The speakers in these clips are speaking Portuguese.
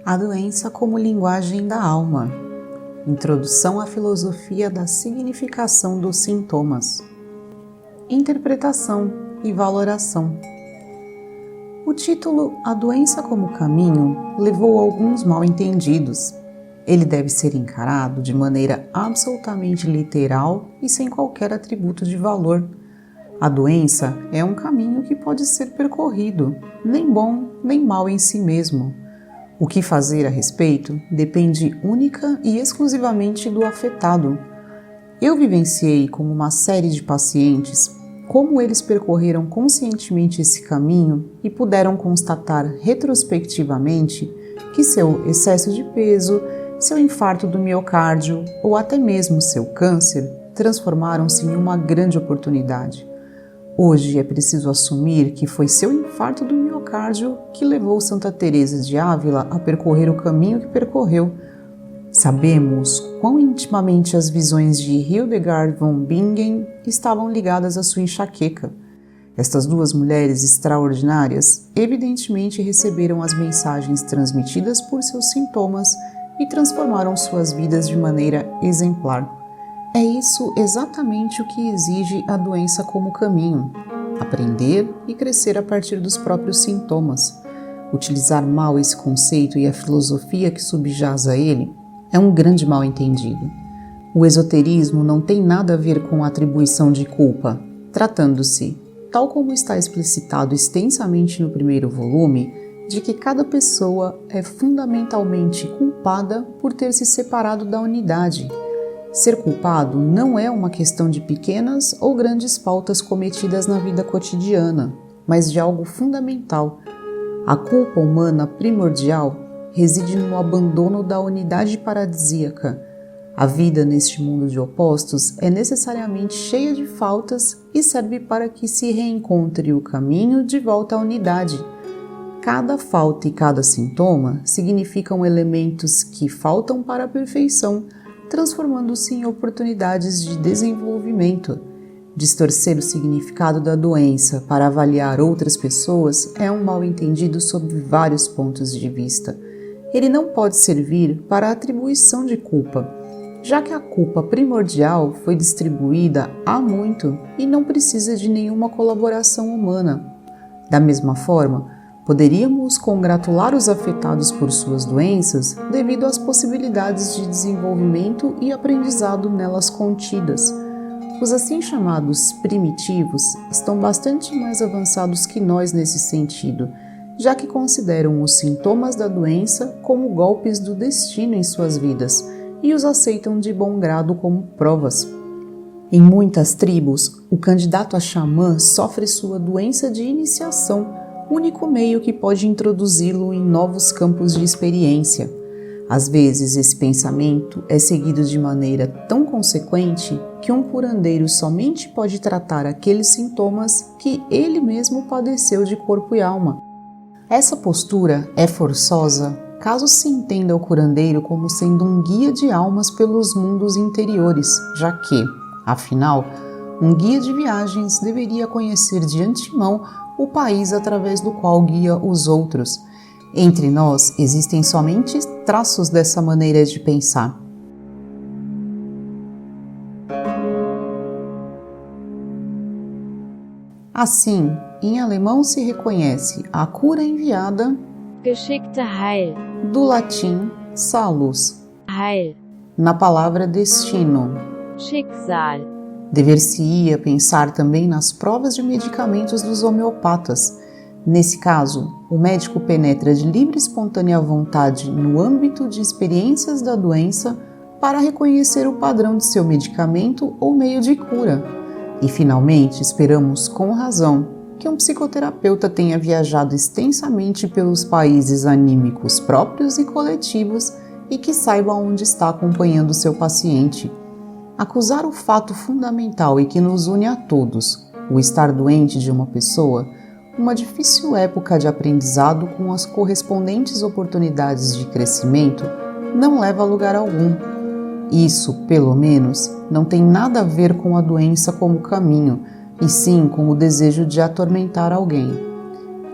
A doença como linguagem da alma. Introdução à filosofia da significação dos sintomas. Interpretação e valoração. O título A Doença como Caminho levou a alguns mal-entendidos. Ele deve ser encarado de maneira absolutamente literal e sem qualquer atributo de valor. A doença é um caminho que pode ser percorrido, nem bom nem mal em si mesmo. O que fazer a respeito depende única e exclusivamente do afetado. Eu vivenciei com uma série de pacientes como eles percorreram conscientemente esse caminho e puderam constatar retrospectivamente que seu excesso de peso, seu infarto do miocárdio ou até mesmo seu câncer transformaram-se em uma grande oportunidade. Hoje é preciso assumir que foi seu infarto do miocárdio que levou Santa Teresa de Ávila a percorrer o caminho que percorreu. Sabemos quão intimamente as visões de Hildegard von Bingen estavam ligadas à sua enxaqueca. Estas duas mulheres extraordinárias evidentemente receberam as mensagens transmitidas por seus sintomas e transformaram suas vidas de maneira exemplar. É isso exatamente o que exige a doença como caminho: aprender e crescer a partir dos próprios sintomas. Utilizar mal esse conceito e a filosofia que subjaz a ele é um grande mal-entendido. O esoterismo não tem nada a ver com a atribuição de culpa, tratando-se, tal como está explicitado extensamente no primeiro volume, de que cada pessoa é fundamentalmente culpada por ter se separado da unidade. Ser culpado não é uma questão de pequenas ou grandes faltas cometidas na vida cotidiana, mas de algo fundamental. A culpa humana primordial reside no abandono da unidade paradisíaca. A vida neste mundo de opostos é necessariamente cheia de faltas e serve para que se reencontre o caminho de volta à unidade. Cada falta e cada sintoma significam elementos que faltam para a perfeição, transformando-se em oportunidades de desenvolvimento. Distorcer o significado da doença para avaliar outras pessoas é um mal-entendido sob vários pontos de vista. Ele não pode servir para a atribuição de culpa, já que a culpa primordial foi distribuída há muito e não precisa de nenhuma colaboração humana. Da mesma forma, poderíamos congratular os afetados por suas doenças devido às possibilidades de desenvolvimento e aprendizado nelas contidas. Os assim chamados primitivos estão bastante mais avançados que nós nesse sentido, já que consideram os sintomas da doença como golpes do destino em suas vidas e os aceitam de bom grado como provas. Em muitas tribos, o candidato a xamã sofre sua doença de iniciação, único meio que pode introduzi-lo em novos campos de experiência. Às vezes, esse pensamento é seguido de maneira tão consequente que um curandeiro somente pode tratar aqueles sintomas que ele mesmo padeceu de corpo e alma. Essa postura é forçosa caso se entenda o curandeiro como sendo um guia de almas pelos mundos interiores, já que, afinal, um guia de viagens deveria conhecer de antemão o país através do qual guia os outros. Entre nós existem somente traços dessa maneira de pensar. Assim, em alemão se reconhece a cura enviada, geschickte Heil, do latim salus, Heil, na palavra destino. Schicksal. Dever-se-ia pensar também nas provas de medicamentos dos homeopatas. Nesse caso, o médico penetra de livre e espontânea vontade no âmbito de experiências da doença para reconhecer o padrão de seu medicamento ou meio de cura. E, finalmente, esperamos com razão que um psicoterapeuta tenha viajado extensamente pelos países anímicos próprios e coletivos e que saiba onde está acompanhando seu paciente. Acusar o fato fundamental e que nos une a todos, o estar doente de uma pessoa, uma difícil época de aprendizado com as correspondentes oportunidades de crescimento, não leva a lugar algum. Isso, pelo menos, não tem nada a ver com a doença como caminho, e sim com o desejo de atormentar alguém.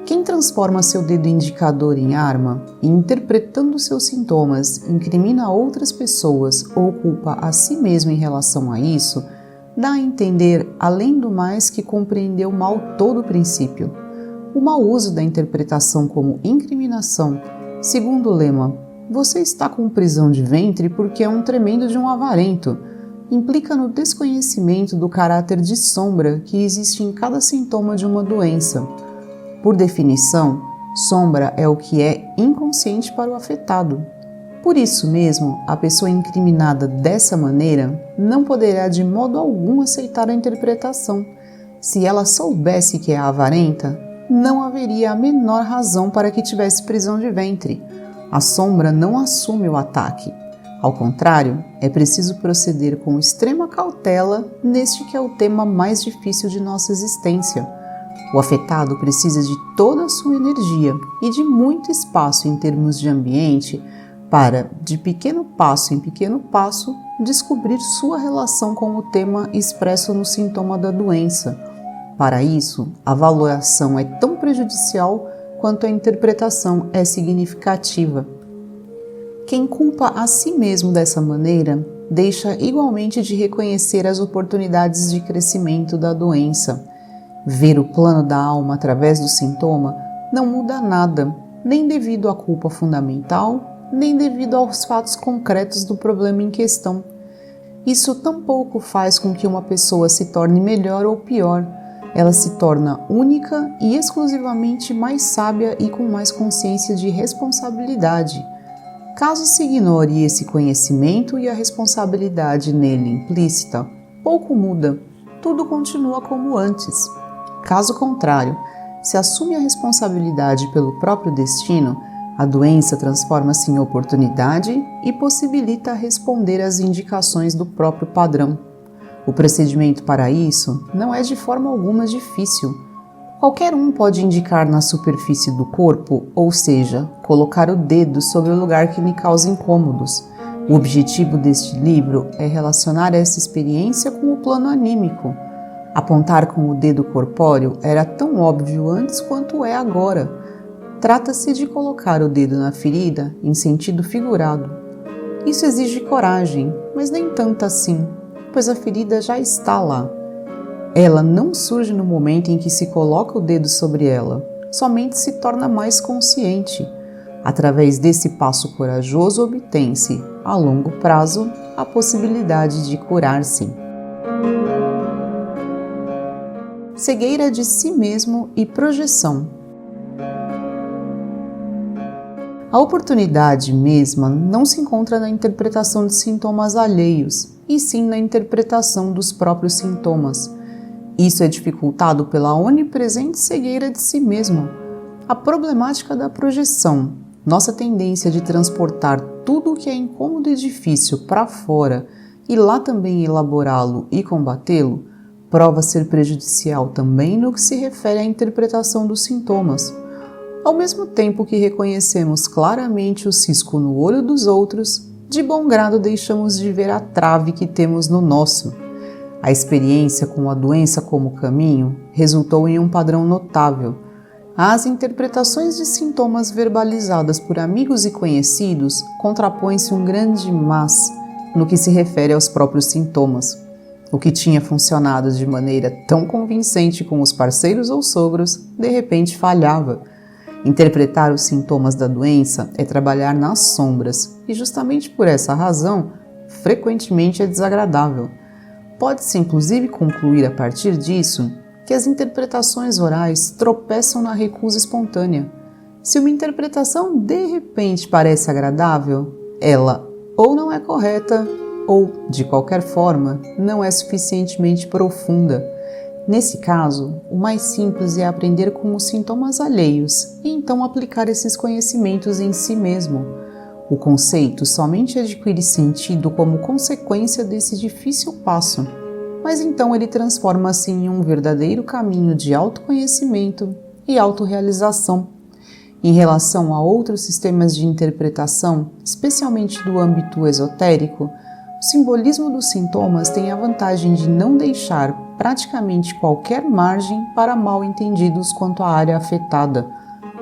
Quem transforma seu dedo indicador em arma e, interpretando seus sintomas, incrimina outras pessoas ou culpa a si mesmo em relação a isso, dá a entender, além do mais, que compreendeu mal todo o princípio. O mau uso da interpretação como incriminação, segundo o lema, você está com prisão de ventre porque é um tremendo de um avarento, implica no desconhecimento do caráter de sombra que existe em cada sintoma de uma doença. Por definição, sombra é o que é inconsciente para o afetado. Por isso mesmo, a pessoa incriminada dessa maneira não poderá de modo algum aceitar a interpretação. Se ela soubesse que é avarenta, não haveria a menor razão para que tivesse prisão de ventre. A sombra não assume o ataque. Ao contrário, é preciso proceder com extrema cautela neste que é o tema mais difícil de nossa existência. O afetado precisa de toda a sua energia e de muito espaço em termos de ambiente para, de pequeno passo em pequeno passo, descobrir sua relação com o tema expresso no sintoma da doença. Para isso, a avaliação é tão prejudicial quanto a interpretação é significativa. Quem culpa a si mesmo dessa maneira, deixa igualmente de reconhecer as oportunidades de crescimento da doença. Ver o plano da alma através do sintoma não muda nada, nem devido à culpa fundamental, nem devido aos fatos concretos do problema em questão. Isso tampouco faz com que uma pessoa se torne melhor ou pior. Ela se torna única e exclusivamente mais sábia e com mais consciência de responsabilidade. Caso se ignore esse conhecimento e a responsabilidade nele implícita, pouco muda, tudo continua como antes. Caso contrário, se assume a responsabilidade pelo próprio destino, a doença transforma-se em oportunidade e possibilita responder às indicações do próprio padrão. O procedimento para isso não é de forma alguma difícil. Qualquer um pode indicar na superfície do corpo, ou seja, colocar o dedo sobre o lugar que lhe causa incômodos. O objetivo deste livro é relacionar essa experiência com o plano anímico. Apontar com o dedo corpóreo era tão óbvio antes quanto é agora. Trata-se de colocar o dedo na ferida em sentido figurado. Isso exige coragem, mas nem tanto assim, pois a ferida já está lá. Ela não surge no momento em que se coloca o dedo sobre ela, somente se torna mais consciente. Através desse passo corajoso obtém-se, a longo prazo, a possibilidade de curar-se. Cegueira de si mesmo e projeção. A oportunidade mesma não se encontra na interpretação de sintomas alheios, e sim na interpretação dos próprios sintomas. Isso é dificultado pela onipresente cegueira de si mesmo. A problemática da projeção, nossa tendência de transportar tudo o que é incômodo e difícil para fora e lá também elaborá-lo e combatê-lo, prova ser prejudicial também no que se refere à interpretação dos sintomas. Ao mesmo tempo que reconhecemos claramente o cisco no olho dos outros, de bom grado deixamos de ver a trave que temos no nosso. A experiência com a doença como caminho resultou em um padrão notável. Às interpretações de sintomas verbalizadas por amigos e conhecidos, contrapõe-se um grande mas no que se refere aos próprios sintomas. O que tinha funcionado de maneira tão convincente com os parceiros ou sogros, de repente falhava. Interpretar os sintomas da doença é trabalhar nas sombras, e justamente por essa razão, frequentemente é desagradável. Pode-se inclusive concluir a partir disso que as interpretações orais tropeçam na recusa espontânea. Se uma interpretação de repente parece agradável, ela ou não é correta, ou, de qualquer forma, não é suficientemente profunda. Nesse caso, o mais simples é aprender com os sintomas alheios e então aplicar esses conhecimentos em si mesmo. O conceito somente adquire sentido como consequência desse difícil passo, mas então ele transforma-se em um verdadeiro caminho de autoconhecimento e autorrealização. Em relação a outros sistemas de interpretação, especialmente do âmbito esotérico, o simbolismo dos sintomas tem a vantagem de não deixar praticamente qualquer margem para mal-entendidos quanto à área afetada.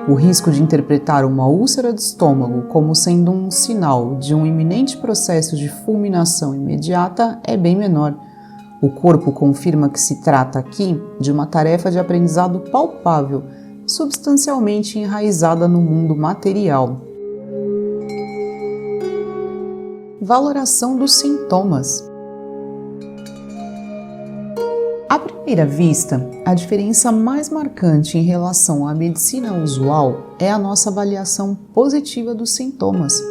O risco de interpretar uma úlcera de estômago como sendo um sinal de um iminente processo de fulminação imediata é bem menor. O corpo confirma que se trata aqui de uma tarefa de aprendizado palpável, substancialmente enraizada no mundo material. Valoração dos sintomas. À primeira vista, a diferença mais marcante em relação à medicina usual é a nossa avaliação positiva dos sintomas.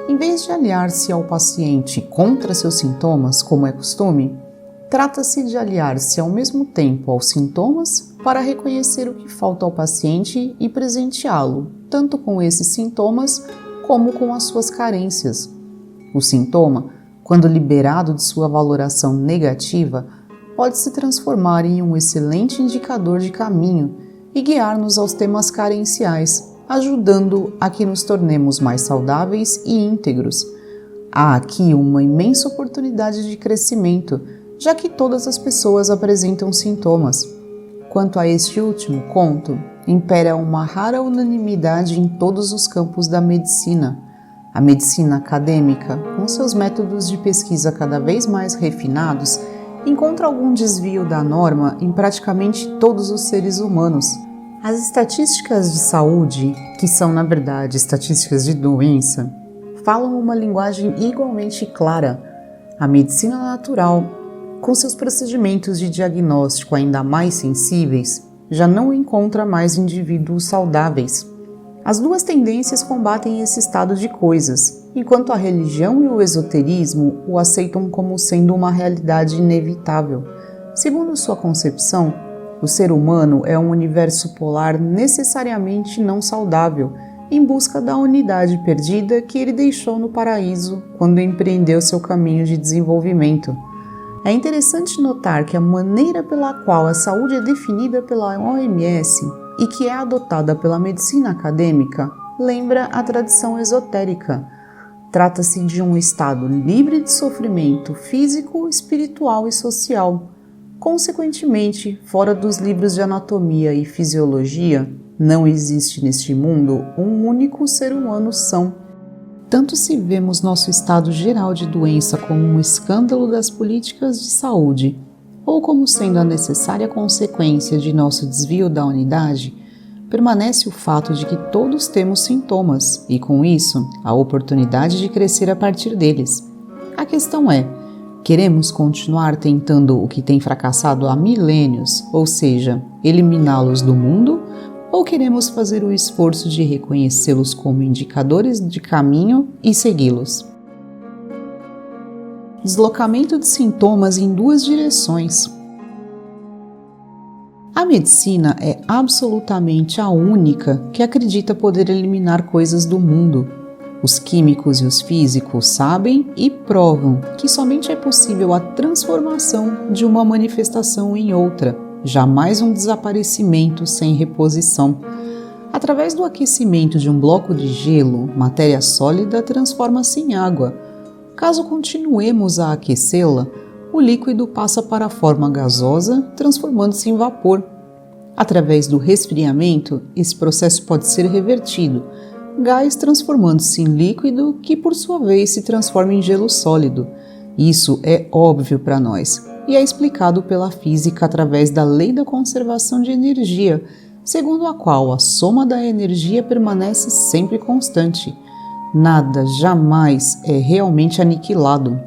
Em vez de aliar-se ao paciente contra seus sintomas, como é costume, trata-se de aliar-se ao mesmo tempo aos sintomas para reconhecer o que falta ao paciente e presenteá-lo, tanto com esses sintomas como com as suas carências. O sintoma, quando liberado de sua valoração negativa, pode se transformar em um excelente indicador de caminho e guiar-nos aos temas carenciais, ajudando a que nos tornemos mais saudáveis e íntegros. Há aqui uma imensa oportunidade de crescimento, já que todas as pessoas apresentam sintomas. Quanto a este último conto, impera uma rara unanimidade em todos os campos da medicina. A medicina acadêmica, com seus métodos de pesquisa cada vez mais refinados, encontra algum desvio da norma em praticamente todos os seres humanos. As estatísticas de saúde, que são na verdade estatísticas de doença, falam uma linguagem igualmente clara. A medicina natural, com seus procedimentos de diagnóstico ainda mais sensíveis, já não encontra mais indivíduos saudáveis. As duas tendências combatem esse estado de coisas, enquanto a religião e o esoterismo o aceitam como sendo uma realidade inevitável. Segundo sua concepção, o ser humano é um universo polar necessariamente não saudável, em busca da unidade perdida que ele deixou no paraíso quando empreendeu seu caminho de desenvolvimento. É interessante notar que a maneira pela qual a saúde é definida pela OMS e que é adotada pela medicina acadêmica lembra a tradição esotérica. Trata-se de um estado livre de sofrimento físico, espiritual e social. Consequentemente, fora dos livros de anatomia e fisiologia, não existe neste mundo um único ser humano são. Tanto se vemos nosso estado geral de doença como um escândalo das políticas de saúde, ou como sendo a necessária consequência de nosso desvio da unidade, permanece o fato de que todos temos sintomas e, com isso, a oportunidade de crescer a partir deles. A questão é, queremos continuar tentando o que tem fracassado há milênios, ou seja, eliminá-los do mundo, ou queremos fazer o esforço de reconhecê-los como indicadores de caminho e segui-los? Deslocamento de sintomas em duas direções. A medicina é absolutamente a única que acredita poder eliminar coisas do mundo. Os químicos e os físicos sabem e provam que somente é possível a transformação de uma manifestação em outra, jamais um desaparecimento sem reposição. Através do aquecimento de um bloco de gelo, matéria sólida transforma-se em água. Caso continuemos a aquecê-la, o líquido passa para a forma gasosa, transformando-se em vapor. Através do resfriamento, esse processo pode ser revertido, gás transformando-se em líquido, que por sua vez se transforma em gelo sólido. Isso é óbvio para nós e é explicado pela física através da lei da conservação de energia, segundo a qual a soma da energia permanece sempre constante. Nada jamais é realmente aniquilado.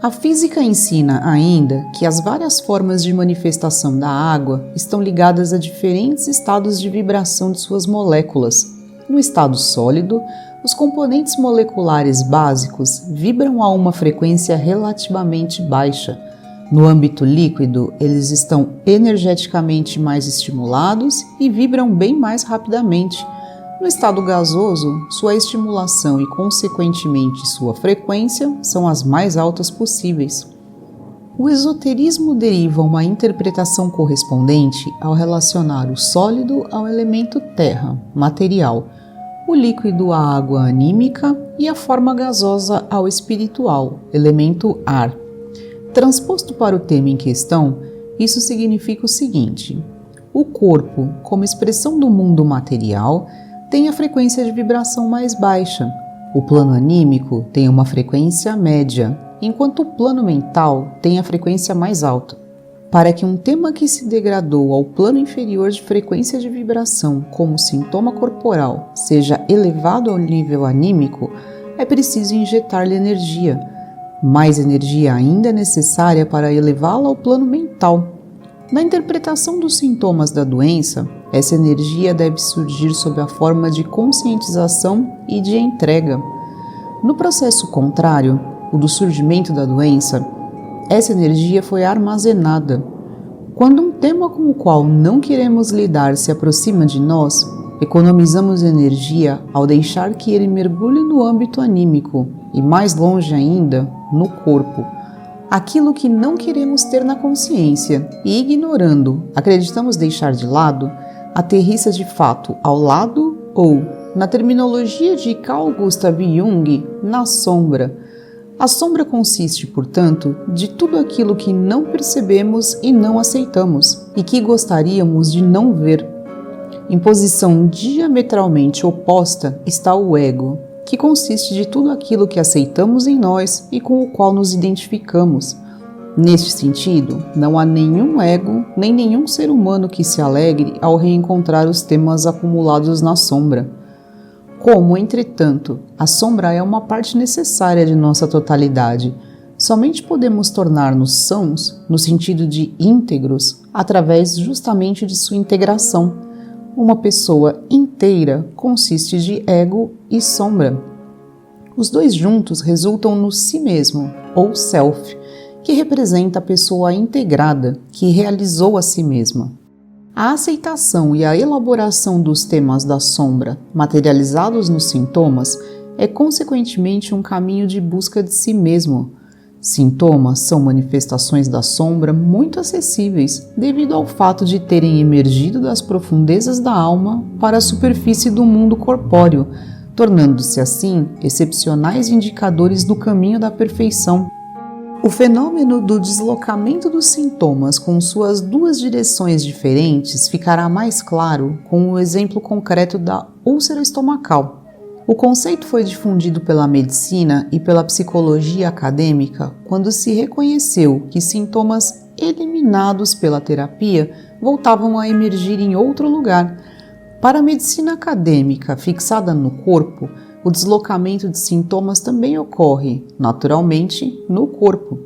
A física ensina ainda que as várias formas de manifestação da água estão ligadas a diferentes estados de vibração de suas moléculas. No estado sólido, os componentes moleculares básicos vibram a uma frequência relativamente baixa. No âmbito líquido, eles estão energeticamente mais estimulados e vibram bem mais rapidamente. No estado gasoso, sua estimulação e, consequentemente, sua frequência são as mais altas possíveis. O esoterismo deriva uma interpretação correspondente ao relacionar o sólido ao elemento terra, material, o líquido à água anímica e a forma gasosa ao espiritual, elemento ar. Transposto para o tema em questão, isso significa o seguinte: o corpo, como expressão do mundo material, tem a frequência de vibração mais baixa. O plano anímico tem uma frequência média, enquanto o plano mental tem a frequência mais alta. Para que um tema que se degradou ao plano inferior de frequência de vibração como sintoma corporal seja elevado ao nível anímico, é preciso injetar-lhe energia. Mais energia ainda é necessária para elevá-la ao plano mental. Na interpretação dos sintomas da doença, essa energia deve surgir sob a forma de conscientização e de entrega. No processo contrário, o do surgimento da doença, essa energia foi armazenada. Quando um tema com o qual não queremos lidar se aproxima de nós, economizamos energia ao deixar que ele mergulhe no âmbito anímico e, mais longe ainda, no corpo. Aquilo que não queremos ter na consciência e, ignorando, acreditamos deixar de lado, aterrissa de fato ao lado ou, na terminologia de Carl Gustav Jung, na sombra. A sombra consiste, portanto, de tudo aquilo que não percebemos e não aceitamos e que gostaríamos de não ver. Em posição diametralmente oposta está o ego, que consiste de tudo aquilo que aceitamos em nós e com o qual nos identificamos. Neste sentido, não há nenhum ego nem nenhum ser humano que se alegre ao reencontrar os temas acumulados na sombra. Como, entretanto, a sombra é uma parte necessária de nossa totalidade, somente podemos tornar-nos sãos, no sentido de íntegros, através justamente de sua integração. Uma pessoa inteira consiste de ego e sombra. Os dois juntos resultam no si mesmo, ou self, que representa a pessoa integrada, que realizou a si mesma. A aceitação e a elaboração dos temas da sombra, materializados nos sintomas, é consequentemente um caminho de busca de si mesmo. Sintomas são manifestações da sombra muito acessíveis, devido ao fato de terem emergido das profundezas da alma para a superfície do mundo corpóreo, tornando-se assim excepcionais indicadores do caminho da perfeição. O fenômeno do deslocamento dos sintomas com suas duas direções diferentes ficará mais claro com o exemplo concreto da úlcera estomacal. O conceito foi difundido pela medicina e pela psicologia acadêmica quando se reconheceu que sintomas eliminados pela terapia voltavam a emergir em outro lugar. Para a medicina acadêmica fixada no corpo, o deslocamento de sintomas também ocorre, naturalmente, no corpo.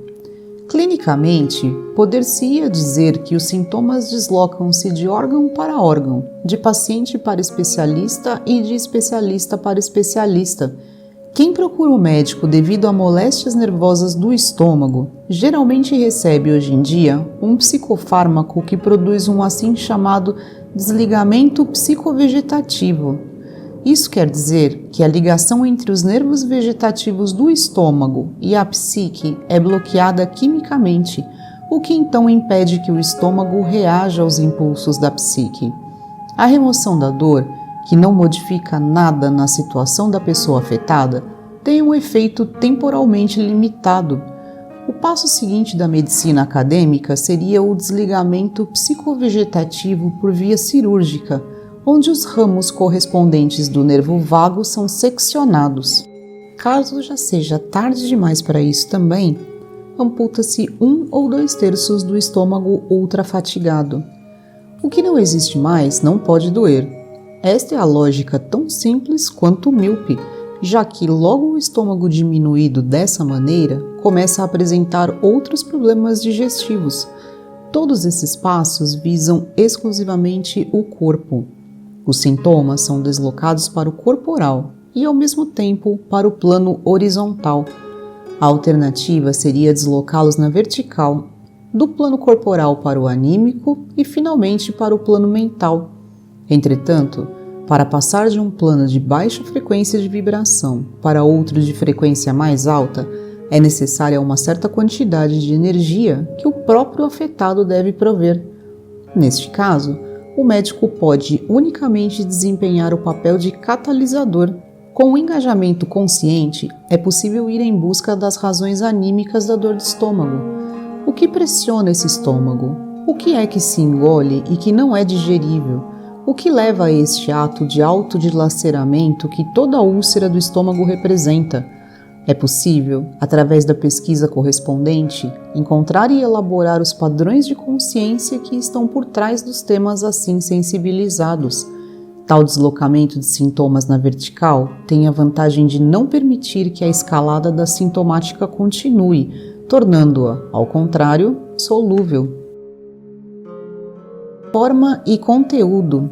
Clinicamente, poder-se-ia dizer que os sintomas deslocam-se de órgão para órgão, de paciente para especialista e de especialista para especialista. Quem procura o médico devido a moléstias nervosas do estômago, geralmente recebe hoje em dia um psicofármaco que produz um assim chamado desligamento psicovegetativo. Isso quer dizer que a ligação entre os nervos vegetativos do estômago e a psique é bloqueada quimicamente, o que então impede que o estômago reaja aos impulsos da psique. A remoção da dor, que não modifica nada na situação da pessoa afetada, tem um efeito temporalmente limitado. O passo seguinte da medicina acadêmica seria o desligamento psicovegetativo por via cirúrgica, onde os ramos correspondentes do nervo vago são seccionados. Caso já seja tarde demais para isso também, amputa-se 1 ou 2/3 do estômago ultrafatigado. O que não existe mais não pode doer. Esta é a lógica tão simples quanto míope, já que logo o estômago diminuído dessa maneira começa a apresentar outros problemas digestivos. Todos esses passos visam exclusivamente o corpo. Os sintomas são deslocados para o corporal e, ao mesmo tempo, para o plano horizontal. A alternativa seria deslocá-los na vertical, do plano corporal para o anímico e, finalmente, para o plano mental. Entretanto, para passar de um plano de baixa frequência de vibração para outro de frequência mais alta, é necessária uma certa quantidade de energia que o próprio afetado deve prover. Neste caso, o médico pode unicamente desempenhar o papel de catalisador. Com o engajamento consciente, é possível ir em busca das razões anímicas da dor de estômago. O que pressiona esse estômago? O que é que se engole e que não é digerível? o que leva a este ato de autodilaceramento que toda a úlcera do estômago representa. É possível, através da pesquisa correspondente, encontrar e elaborar os padrões de consciência que estão por trás dos temas assim sensibilizados. Tal deslocamento de sintomas na vertical tem a vantagem de não permitir que a escalada da sintomática continue, tornando-a, ao contrário, solúvel. Forma e conteúdo.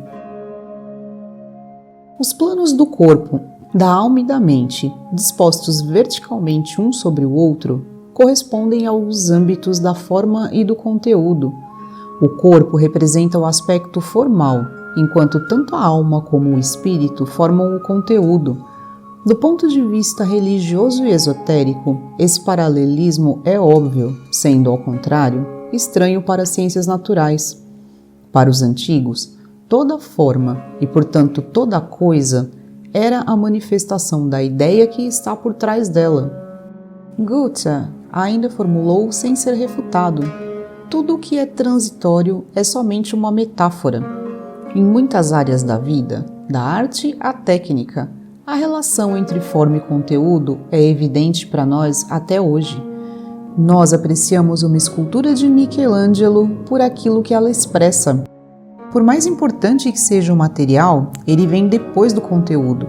Os planos do corpo, da alma e da mente, dispostos verticalmente um sobre o outro, correspondem aos âmbitos da forma e do conteúdo. O corpo representa o aspecto formal, enquanto tanto a alma como o espírito formam o conteúdo. Do ponto de vista religioso e esotérico, esse paralelismo é óbvio, sendo, ao contrário, estranho para as ciências naturais. Para os antigos, toda forma e, portanto, toda coisa era a manifestação da ideia que está por trás dela. Goethe ainda formulou sem ser refutado: tudo o que é transitório é somente uma metáfora. Em muitas áreas da vida, da arte à técnica, a relação entre forma e conteúdo é evidente para nós até hoje. Nós apreciamos uma escultura de Michelangelo por aquilo que ela expressa. Por mais importante que seja o material, ele vem depois do conteúdo.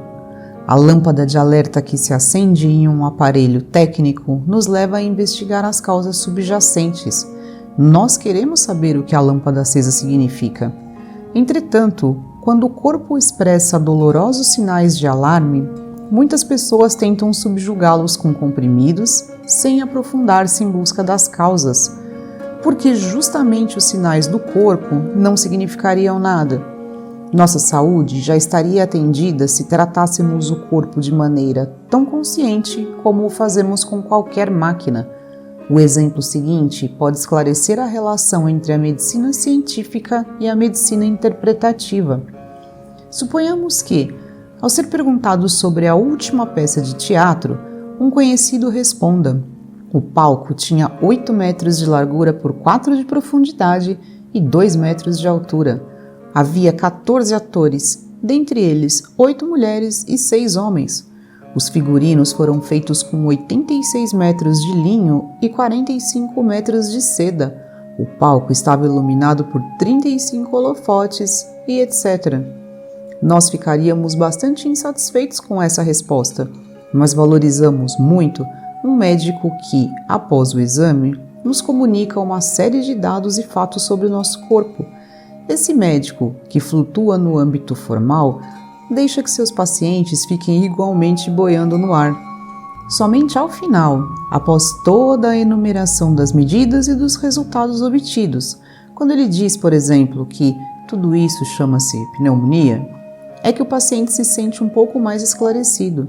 A lâmpada de alerta que se acende em um aparelho técnico nos leva a investigar as causas subjacentes. Nós queremos saber o que a lâmpada acesa significa. Entretanto, quando o corpo expressa dolorosos sinais de alarme, muitas pessoas tentam subjugá-los com comprimidos, sem aprofundar-se em busca das causas, porque justamente os sinais do corpo não significariam nada. Nossa saúde já estaria atendida se tratássemos o corpo de maneira tão consciente como o fazemos com qualquer máquina. O exemplo seguinte pode esclarecer a relação entre a medicina científica e a medicina interpretativa. Suponhamos que, ao ser perguntado sobre a última peça de teatro, um conhecido responda: o palco tinha 8 metros de largura por 4 de profundidade e 2 metros de altura. Havia 14 atores, dentre eles 8 mulheres e 6 homens. Os figurinos foram feitos com 86 metros de linho e 45 metros de seda. O palco estava iluminado por 35 holofotes e etc. Nós ficaríamos bastante insatisfeitos com essa resposta, mas valorizamos muito um médico que, após o exame, nos comunica uma série de dados e fatos sobre o nosso corpo. Esse médico, que flutua no âmbito formal, deixa que seus pacientes fiquem igualmente boiando no ar. Somente ao final, após toda a enumeração das medidas e dos resultados obtidos, quando ele diz, por exemplo, que tudo isso chama-se pneumonia, é que o paciente se sente um pouco mais esclarecido.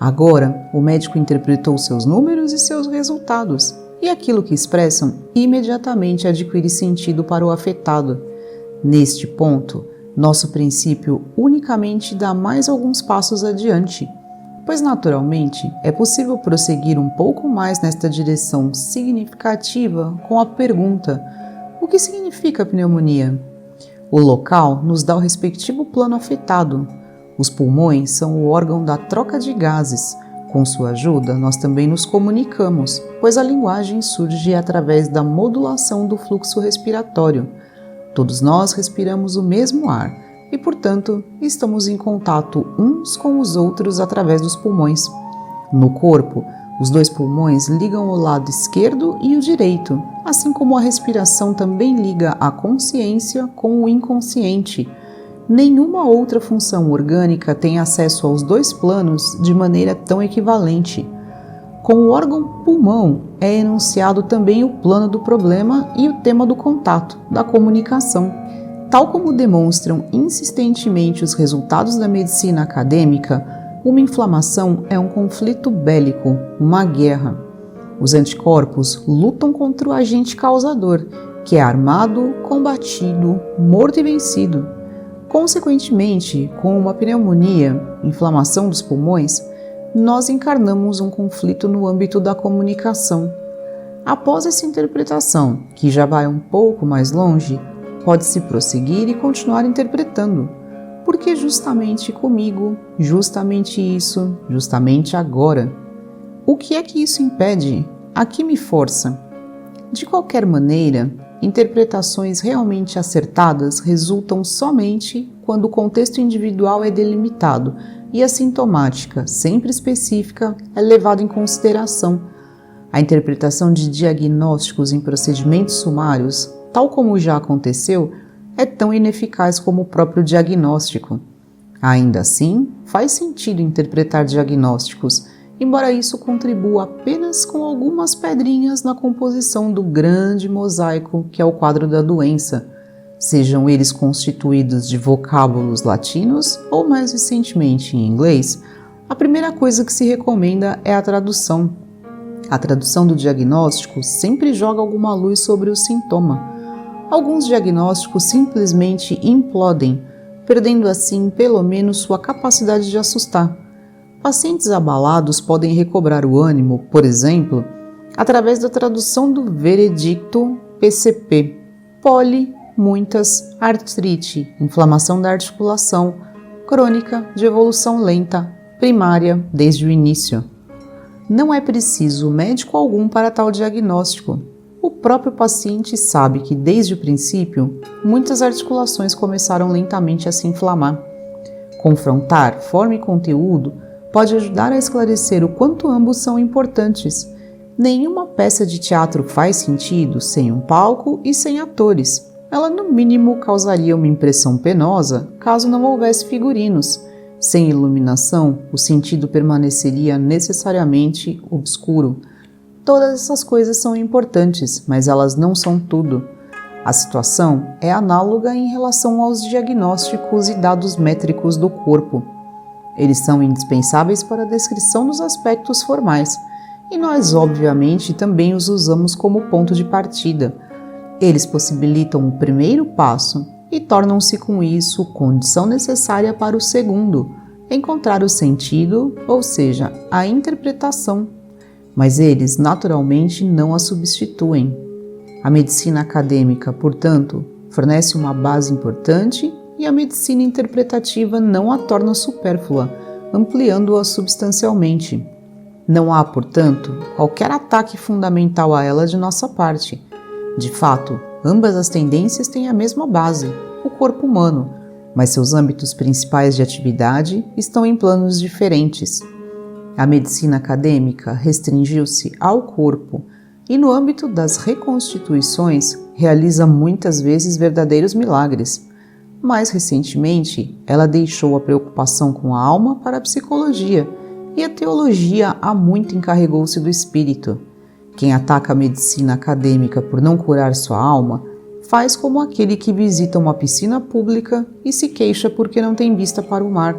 Agora, o médico interpretou seus números e seus resultados, e aquilo que expressam imediatamente adquire sentido para o afetado. Neste ponto, nosso princípio unicamente dá mais alguns passos adiante, pois naturalmente é possível prosseguir um pouco mais nesta direção significativa com a pergunta: o que significa pneumonia? O local nos dá o respectivo plano afetado. Os pulmões são o órgão da troca de gases. Com sua ajuda, nós também nos comunicamos, pois a linguagem surge através da modulação do fluxo respiratório. Todos nós respiramos o mesmo ar e, portanto, estamos em contato uns com os outros através dos pulmões. No corpo, os 2 pulmões ligam o lado esquerdo e o direito, assim como a respiração também liga a consciência com o inconsciente. Nenhuma outra função orgânica tem acesso aos 2 planos de maneira tão equivalente. Com o órgão pulmão é enunciado também o plano do problema e o tema do contato, da comunicação. Tal como demonstram insistentemente os resultados da medicina acadêmica, uma inflamação é um conflito bélico, uma guerra. Os anticorpos lutam contra o agente causador, que é armado, combatido, morto e vencido. Consequentemente, com uma pneumonia, inflamação dos pulmões, nós encarnamos um conflito no âmbito da comunicação. Após essa interpretação, que já vai um pouco mais longe, pode-se prosseguir e continuar interpretando. Porque justamente comigo, justamente isso, justamente agora. O que é que isso impede? A que me força? De qualquer maneira, interpretações realmente acertadas resultam somente quando o contexto individual é delimitado e a sintomática, sempre específica, é levada em consideração. A interpretação de diagnósticos em procedimentos sumários, tal como já aconteceu, é tão ineficaz como o próprio diagnóstico. Ainda assim, faz sentido interpretar diagnósticos, embora isso contribua apenas com algumas pedrinhas na composição do grande mosaico que é o quadro da doença, sejam eles constituídos de vocábulos latinos ou, mais recentemente, em inglês. A primeira coisa que se recomenda é a tradução. A tradução do diagnóstico sempre joga alguma luz sobre o sintoma. Alguns diagnósticos simplesmente implodem, perdendo assim pelo menos sua capacidade de assustar. Pacientes abalados podem recobrar o ânimo, por exemplo, através da tradução do veredicto PCP, muitas, artrite, inflamação da articulação, crônica de evolução lenta, primária desde o início. Não é preciso médico algum para tal diagnóstico. O próprio paciente sabe que, desde o princípio, muitas articulações começaram lentamente a se inflamar. Confrontar forma e conteúdo pode ajudar a esclarecer o quanto ambos são importantes. Nenhuma peça de teatro faz sentido sem um palco e sem atores. Ela, no mínimo, causaria uma impressão penosa caso não houvesse figurinos. Sem iluminação, o sentido permaneceria necessariamente obscuro. Todas essas coisas são importantes, mas elas não são tudo. A situação é análoga em relação aos diagnósticos e dados métricos do corpo. Eles são indispensáveis para a descrição dos aspectos formais, e nós, obviamente, também os usamos como ponto de partida. Eles possibilitam o primeiro passo e tornam-se com isso condição necessária para o segundo, encontrar o sentido, ou seja, a interpretação. Mas eles naturalmente não a substituem. A medicina acadêmica, portanto, fornece uma base importante e a medicina interpretativa não a torna supérflua, ampliando-a substancialmente. Não há, portanto, qualquer ataque fundamental a ela de nossa parte. De fato, ambas as tendências têm a mesma base, o corpo humano, mas seus âmbitos principais de atividade estão em planos diferentes. A medicina acadêmica restringiu-se ao corpo e, no âmbito das reconstituições, realiza muitas vezes verdadeiros milagres. Mais recentemente, ela deixou a preocupação com a alma para a psicologia e a teologia há muito encarregou-se do espírito. Quem ataca a medicina acadêmica por não curar sua alma faz como aquele que visita uma piscina pública e se queixa porque não tem vista para o mar.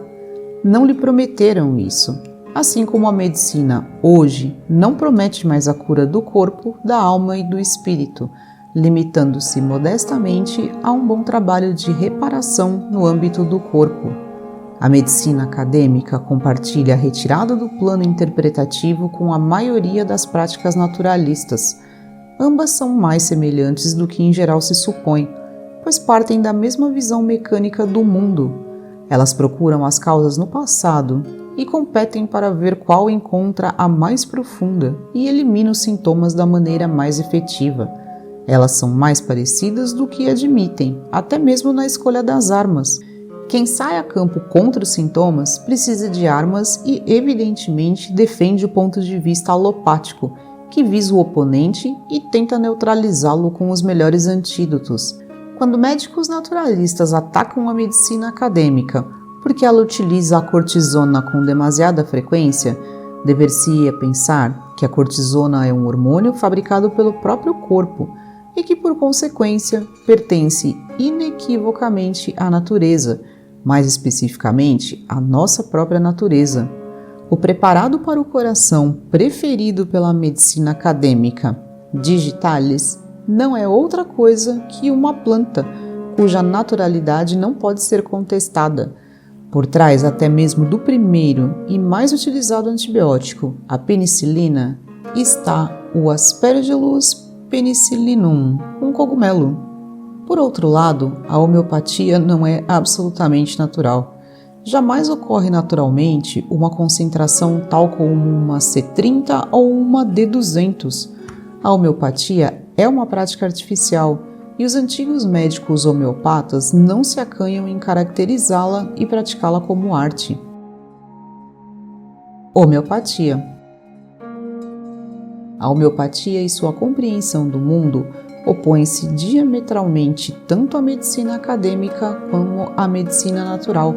Não lhe prometeram isso. Assim como a medicina hoje não promete mais a cura do corpo, da alma e do espírito, limitando-se modestamente a um bom trabalho de reparação no âmbito do corpo. A medicina acadêmica compartilha a retirada do plano interpretativo com a maioria das práticas naturalistas. Ambas são mais semelhantes do que em geral se supõe, pois partem da mesma visão mecânica do mundo. Elas procuram as causas no passado e competem para ver qual encontra a mais profunda e elimina os sintomas da maneira mais efetiva. Elas são mais parecidas do que admitem, até mesmo na escolha das armas. Quem sai a campo contra os sintomas precisa de armas e, evidentemente, defende o ponto de vista alopático, que visa o oponente e tenta neutralizá-lo com os melhores antídotos. Quando médicos naturalistas atacam a medicina acadêmica porque ela utiliza a cortisona com demasiada frequência, dever-se-ia pensar que a cortisona é um hormônio fabricado pelo próprio corpo e que, por consequência, pertence inequivocamente à natureza, mais especificamente à nossa própria natureza. O preparado para o coração preferido pela medicina acadêmica, digitalis, não é outra coisa que uma planta cuja naturalidade não pode ser contestada. Por trás até mesmo do primeiro e mais utilizado antibiótico, a penicilina, está o Aspergillus penicillinum, um cogumelo. Por outro lado, a homeopatia não é absolutamente natural. Jamais ocorre naturalmente uma concentração tal como uma C30 ou uma D200. A homeopatia é uma prática artificial e os antigos médicos homeopatas não se acanham em caracterizá-la e praticá-la como arte. Homeopatia. A homeopatia e sua compreensão do mundo opõem-se diametralmente tanto à medicina acadêmica como à medicina natural,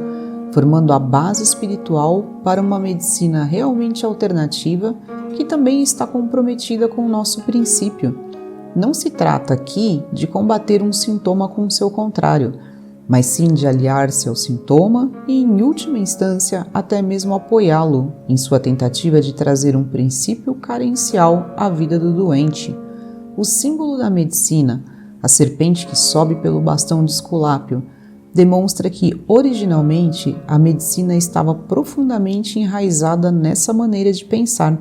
formando a base espiritual para uma medicina realmente alternativa que também está comprometida com o nosso princípio. Não se trata aqui de combater um sintoma com seu contrário, mas sim de aliar-se ao sintoma e, em última instância, até mesmo apoiá-lo em sua tentativa de trazer um princípio carencial à vida do doente. O símbolo da medicina, a serpente que sobe pelo bastão de Esculápio, demonstra que, originalmente, a medicina estava profundamente enraizada nessa maneira de pensar.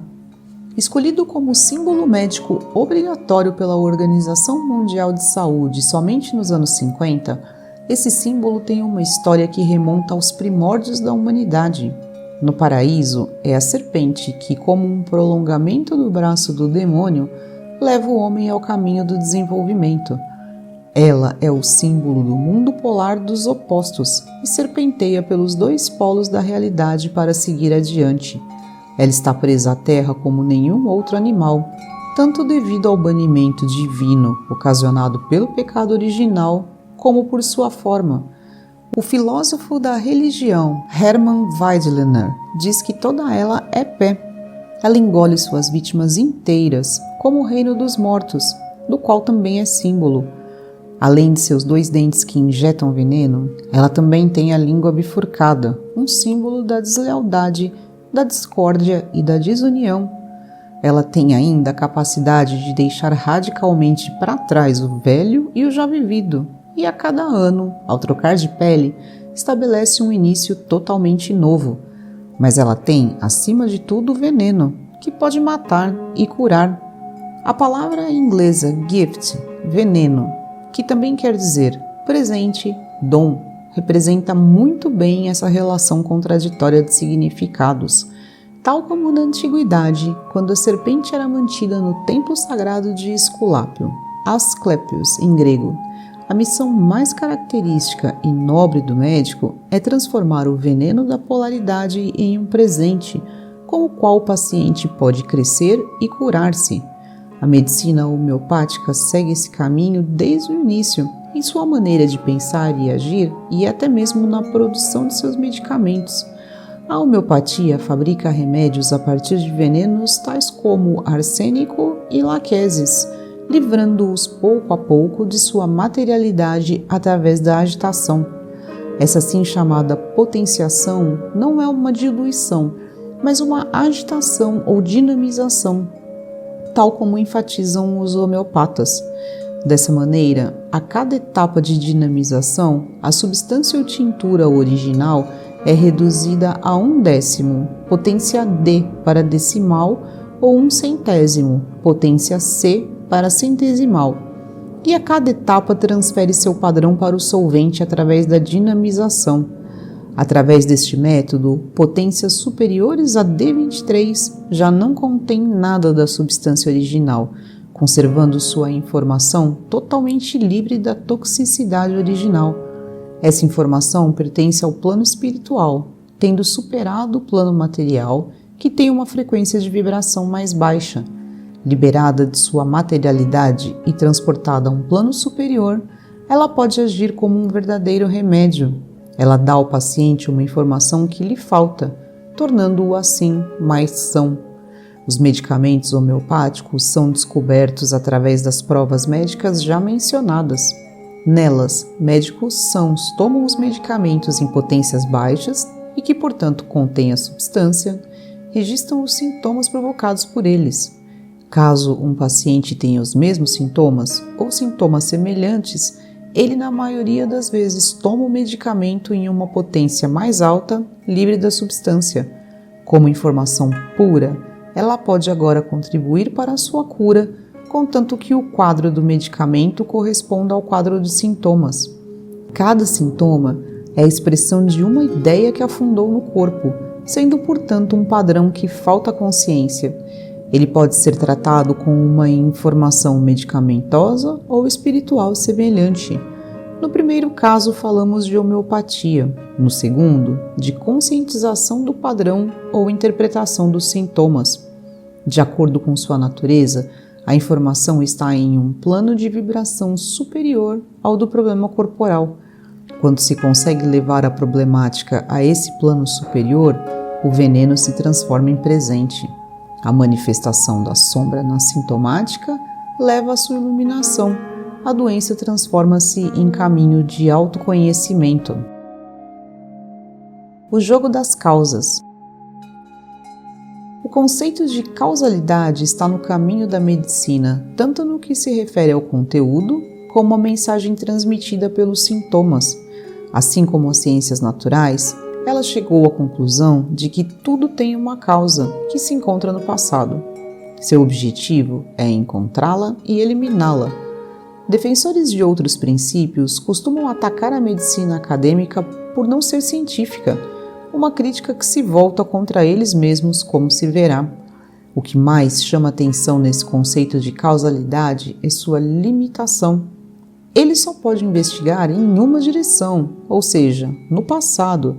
Escolhido como símbolo médico obrigatório pela Organização Mundial de Saúde somente nos anos 50, esse símbolo tem uma história que remonta aos primórdios da humanidade. No paraíso, é a serpente que, como um prolongamento do braço do demônio, leva o homem ao caminho do desenvolvimento. Ela é o símbolo do mundo polar dos opostos e serpenteia pelos dois polos da realidade para seguir adiante. Ela está presa à terra como nenhum outro animal, tanto devido ao banimento divino ocasionado pelo pecado original, como por sua forma. O filósofo da religião Hermann Weidlener diz que toda ela é pé. Ela engole suas vítimas inteiras, como o reino dos mortos, do qual também é símbolo. Além de seus 2 dentes que injetam veneno, ela também tem a língua bifurcada, um símbolo da deslealdade, da discórdia e da desunião. Ela tem ainda a capacidade de deixar radicalmente para trás o velho e o já vivido, e a cada ano, ao trocar de pele, estabelece um início totalmente novo. Mas ela tem, acima de tudo, o veneno, que pode matar e curar. A palavra inglesa gift, veneno, que também quer dizer presente, dom, representa muito bem essa relação contraditória de significados, tal como na antiguidade, quando a serpente era mantida no templo sagrado de Esculápio, Asclepios em grego. A missão mais característica e nobre do médico é transformar o veneno da polaridade em um presente, com o qual o paciente pode crescer e curar-se. A medicina homeopática segue esse caminho desde o início, em sua maneira de pensar e agir e até mesmo na produção de seus medicamentos. A homeopatia fabrica remédios a partir de venenos tais como arsênico e laquesis, livrando-os pouco a pouco de sua materialidade através da agitação. Essa assim chamada potenciação não é uma diluição, mas uma agitação ou dinamização, tal como enfatizam os homeopatas. Dessa maneira, a cada etapa de dinamização, a substância ou tintura original é reduzida a 1/10, potência D para decimal, ou 1/100, potência C para centesimal, e a cada etapa transfere seu padrão para o solvente através da dinamização. Através deste método, potências superiores a D23 já não contêm nada da substância original, conservando sua informação totalmente livre da toxicidade original. Essa informação pertence ao plano espiritual, tendo superado o plano material, que tem uma frequência de vibração mais baixa. Liberada de sua materialidade e transportada a um plano superior, ela pode agir como um verdadeiro remédio. Ela dá ao paciente uma informação que lhe falta, tornando-o assim mais são. Os medicamentos homeopáticos são descobertos através das provas médicas já mencionadas. Nelas, médicos sãos tomam os medicamentos em potências baixas e que, portanto, contêm a substância, registram os sintomas provocados por eles. Caso um paciente tenha os mesmos sintomas ou sintomas semelhantes, ele, na maioria das vezes, toma o medicamento em uma potência mais alta, livre da substância. Como informação pura, ela pode agora contribuir para a sua cura, contanto que o quadro do medicamento corresponda ao quadro de sintomas. Cada sintoma é a expressão de uma ideia que afundou no corpo, sendo, portanto, um padrão que falta consciência. Ele pode ser tratado com uma informação medicamentosa ou espiritual semelhante. No primeiro caso, falamos de homeopatia. No segundo, de conscientização do padrão ou interpretação dos sintomas. De acordo com sua natureza, a informação está em um plano de vibração superior ao do problema corporal. Quando se consegue levar a problemática a esse plano superior, o veneno se transforma em presente. A manifestação da sombra na sintomática leva à sua iluminação. A doença transforma-se em caminho de autoconhecimento. O jogo das causas. O conceito de causalidade está no caminho da medicina, tanto no que se refere ao conteúdo, como à mensagem transmitida pelos sintomas. Assim como as ciências naturais, ela chegou à conclusão de que tudo tem uma causa que se encontra no passado. Seu objetivo é encontrá-la e eliminá-la. Defensores de outros princípios costumam atacar a medicina acadêmica por não ser científica, uma crítica que se volta contra eles mesmos, como se verá. O que mais chama atenção nesse conceito de causalidade é sua limitação. Ele só pode investigar em uma direção, ou seja, no passado.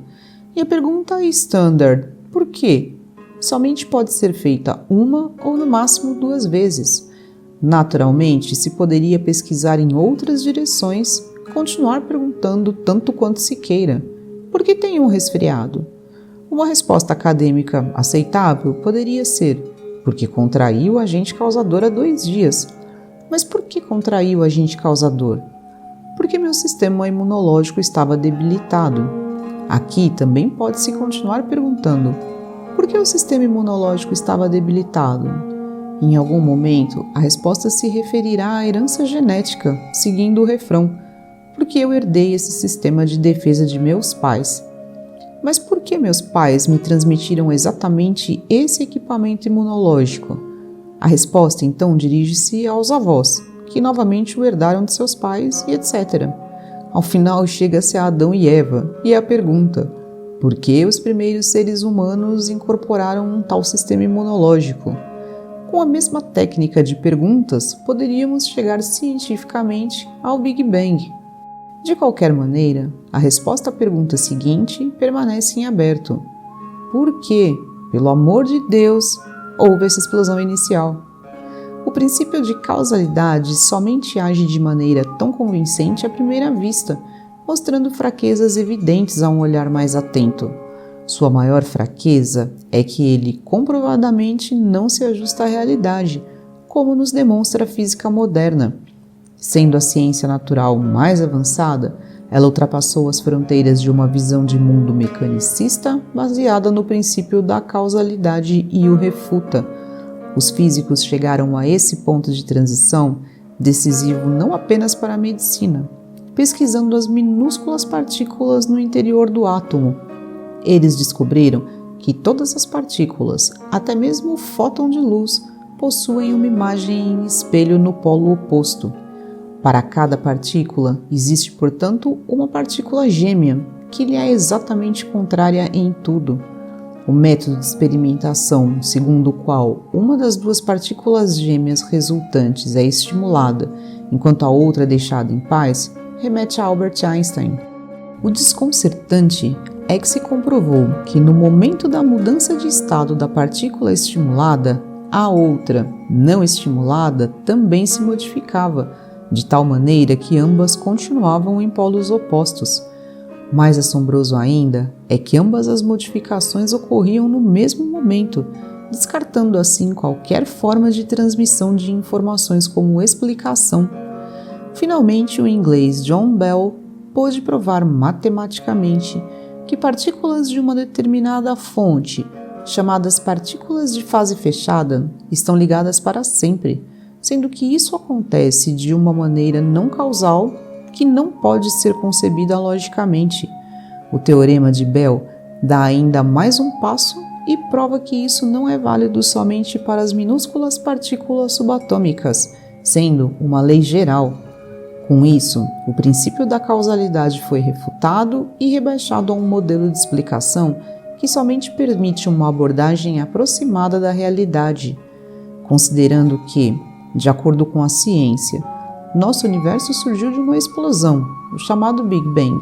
E a pergunta é standard, por quê? Somente pode ser feita uma ou no máximo 2 vezes. Naturalmente, se poderia pesquisar em outras direções, continuar perguntando tanto quanto se queira. Por que tem um resfriado? Uma resposta acadêmica aceitável poderia ser: porque contraiu o agente causador há 2 dias. Mas por que contraiu o agente causador? Porque meu sistema imunológico estava debilitado. Aqui também pode-se continuar perguntando: por que o sistema imunológico estava debilitado? Em algum momento, a resposta se referirá à herança genética, seguindo o refrão: porque eu herdei esse sistema de defesa de meus pais. Mas por que meus pais me transmitiram exatamente esse equipamento imunológico? A resposta, então, dirige-se aos avós, que novamente o herdaram de seus pais e etc. Ao final, chega-se a Adão e Eva, e a pergunta: por que os primeiros seres humanos incorporaram um tal sistema imunológico? Com a mesma técnica de perguntas, poderíamos chegar cientificamente ao Big Bang. De qualquer maneira, a resposta à pergunta seguinte permanece em aberto. Por que, pelo amor de Deus, houve essa explosão inicial? O princípio de causalidade somente age de maneira tão convincente à primeira vista, mostrando fraquezas evidentes a um olhar mais atento. Sua maior fraqueza é que ele comprovadamente não se ajusta à realidade, como nos demonstra a física moderna. Sendo a ciência natural mais avançada, ela ultrapassou as fronteiras de uma visão de mundo mecanicista baseada no princípio da causalidade e o refuta. Os físicos chegaram a esse ponto de transição, decisivo não apenas para a medicina, pesquisando as minúsculas partículas no interior do átomo. Eles descobriram que todas as partículas, até mesmo o fóton de luz, possuem uma imagem em espelho no polo oposto. Para cada partícula, existe, portanto, uma partícula gêmea, que lhe é exatamente contrária em tudo. O método de experimentação, segundo o qual uma das 2 partículas gêmeas resultantes é estimulada, enquanto a outra é deixada em paz, remete a Albert Einstein. O desconcertante é que se comprovou que no momento da mudança de estado da partícula estimulada, a outra, não estimulada, também se modificava, de tal maneira que ambas continuavam em polos opostos. Mais assombroso ainda é que ambas as modificações ocorriam no mesmo momento, descartando assim qualquer forma de transmissão de informações como explicação. Finalmente, o inglês John Bell pôde provar matematicamente que partículas de uma determinada fonte, chamadas partículas de fase fechada, estão ligadas para sempre, sendo que isso acontece de uma maneira não causal que não pode ser concebida logicamente. O teorema de Bell dá ainda mais um passo e prova que isso não é válido somente para as minúsculas partículas subatômicas, sendo uma lei geral. Com isso, o princípio da causalidade foi refutado e rebaixado a um modelo de explicação que somente permite uma abordagem aproximada da realidade, considerando que, de acordo com a ciência, nosso universo surgiu de uma explosão, o chamado Big Bang.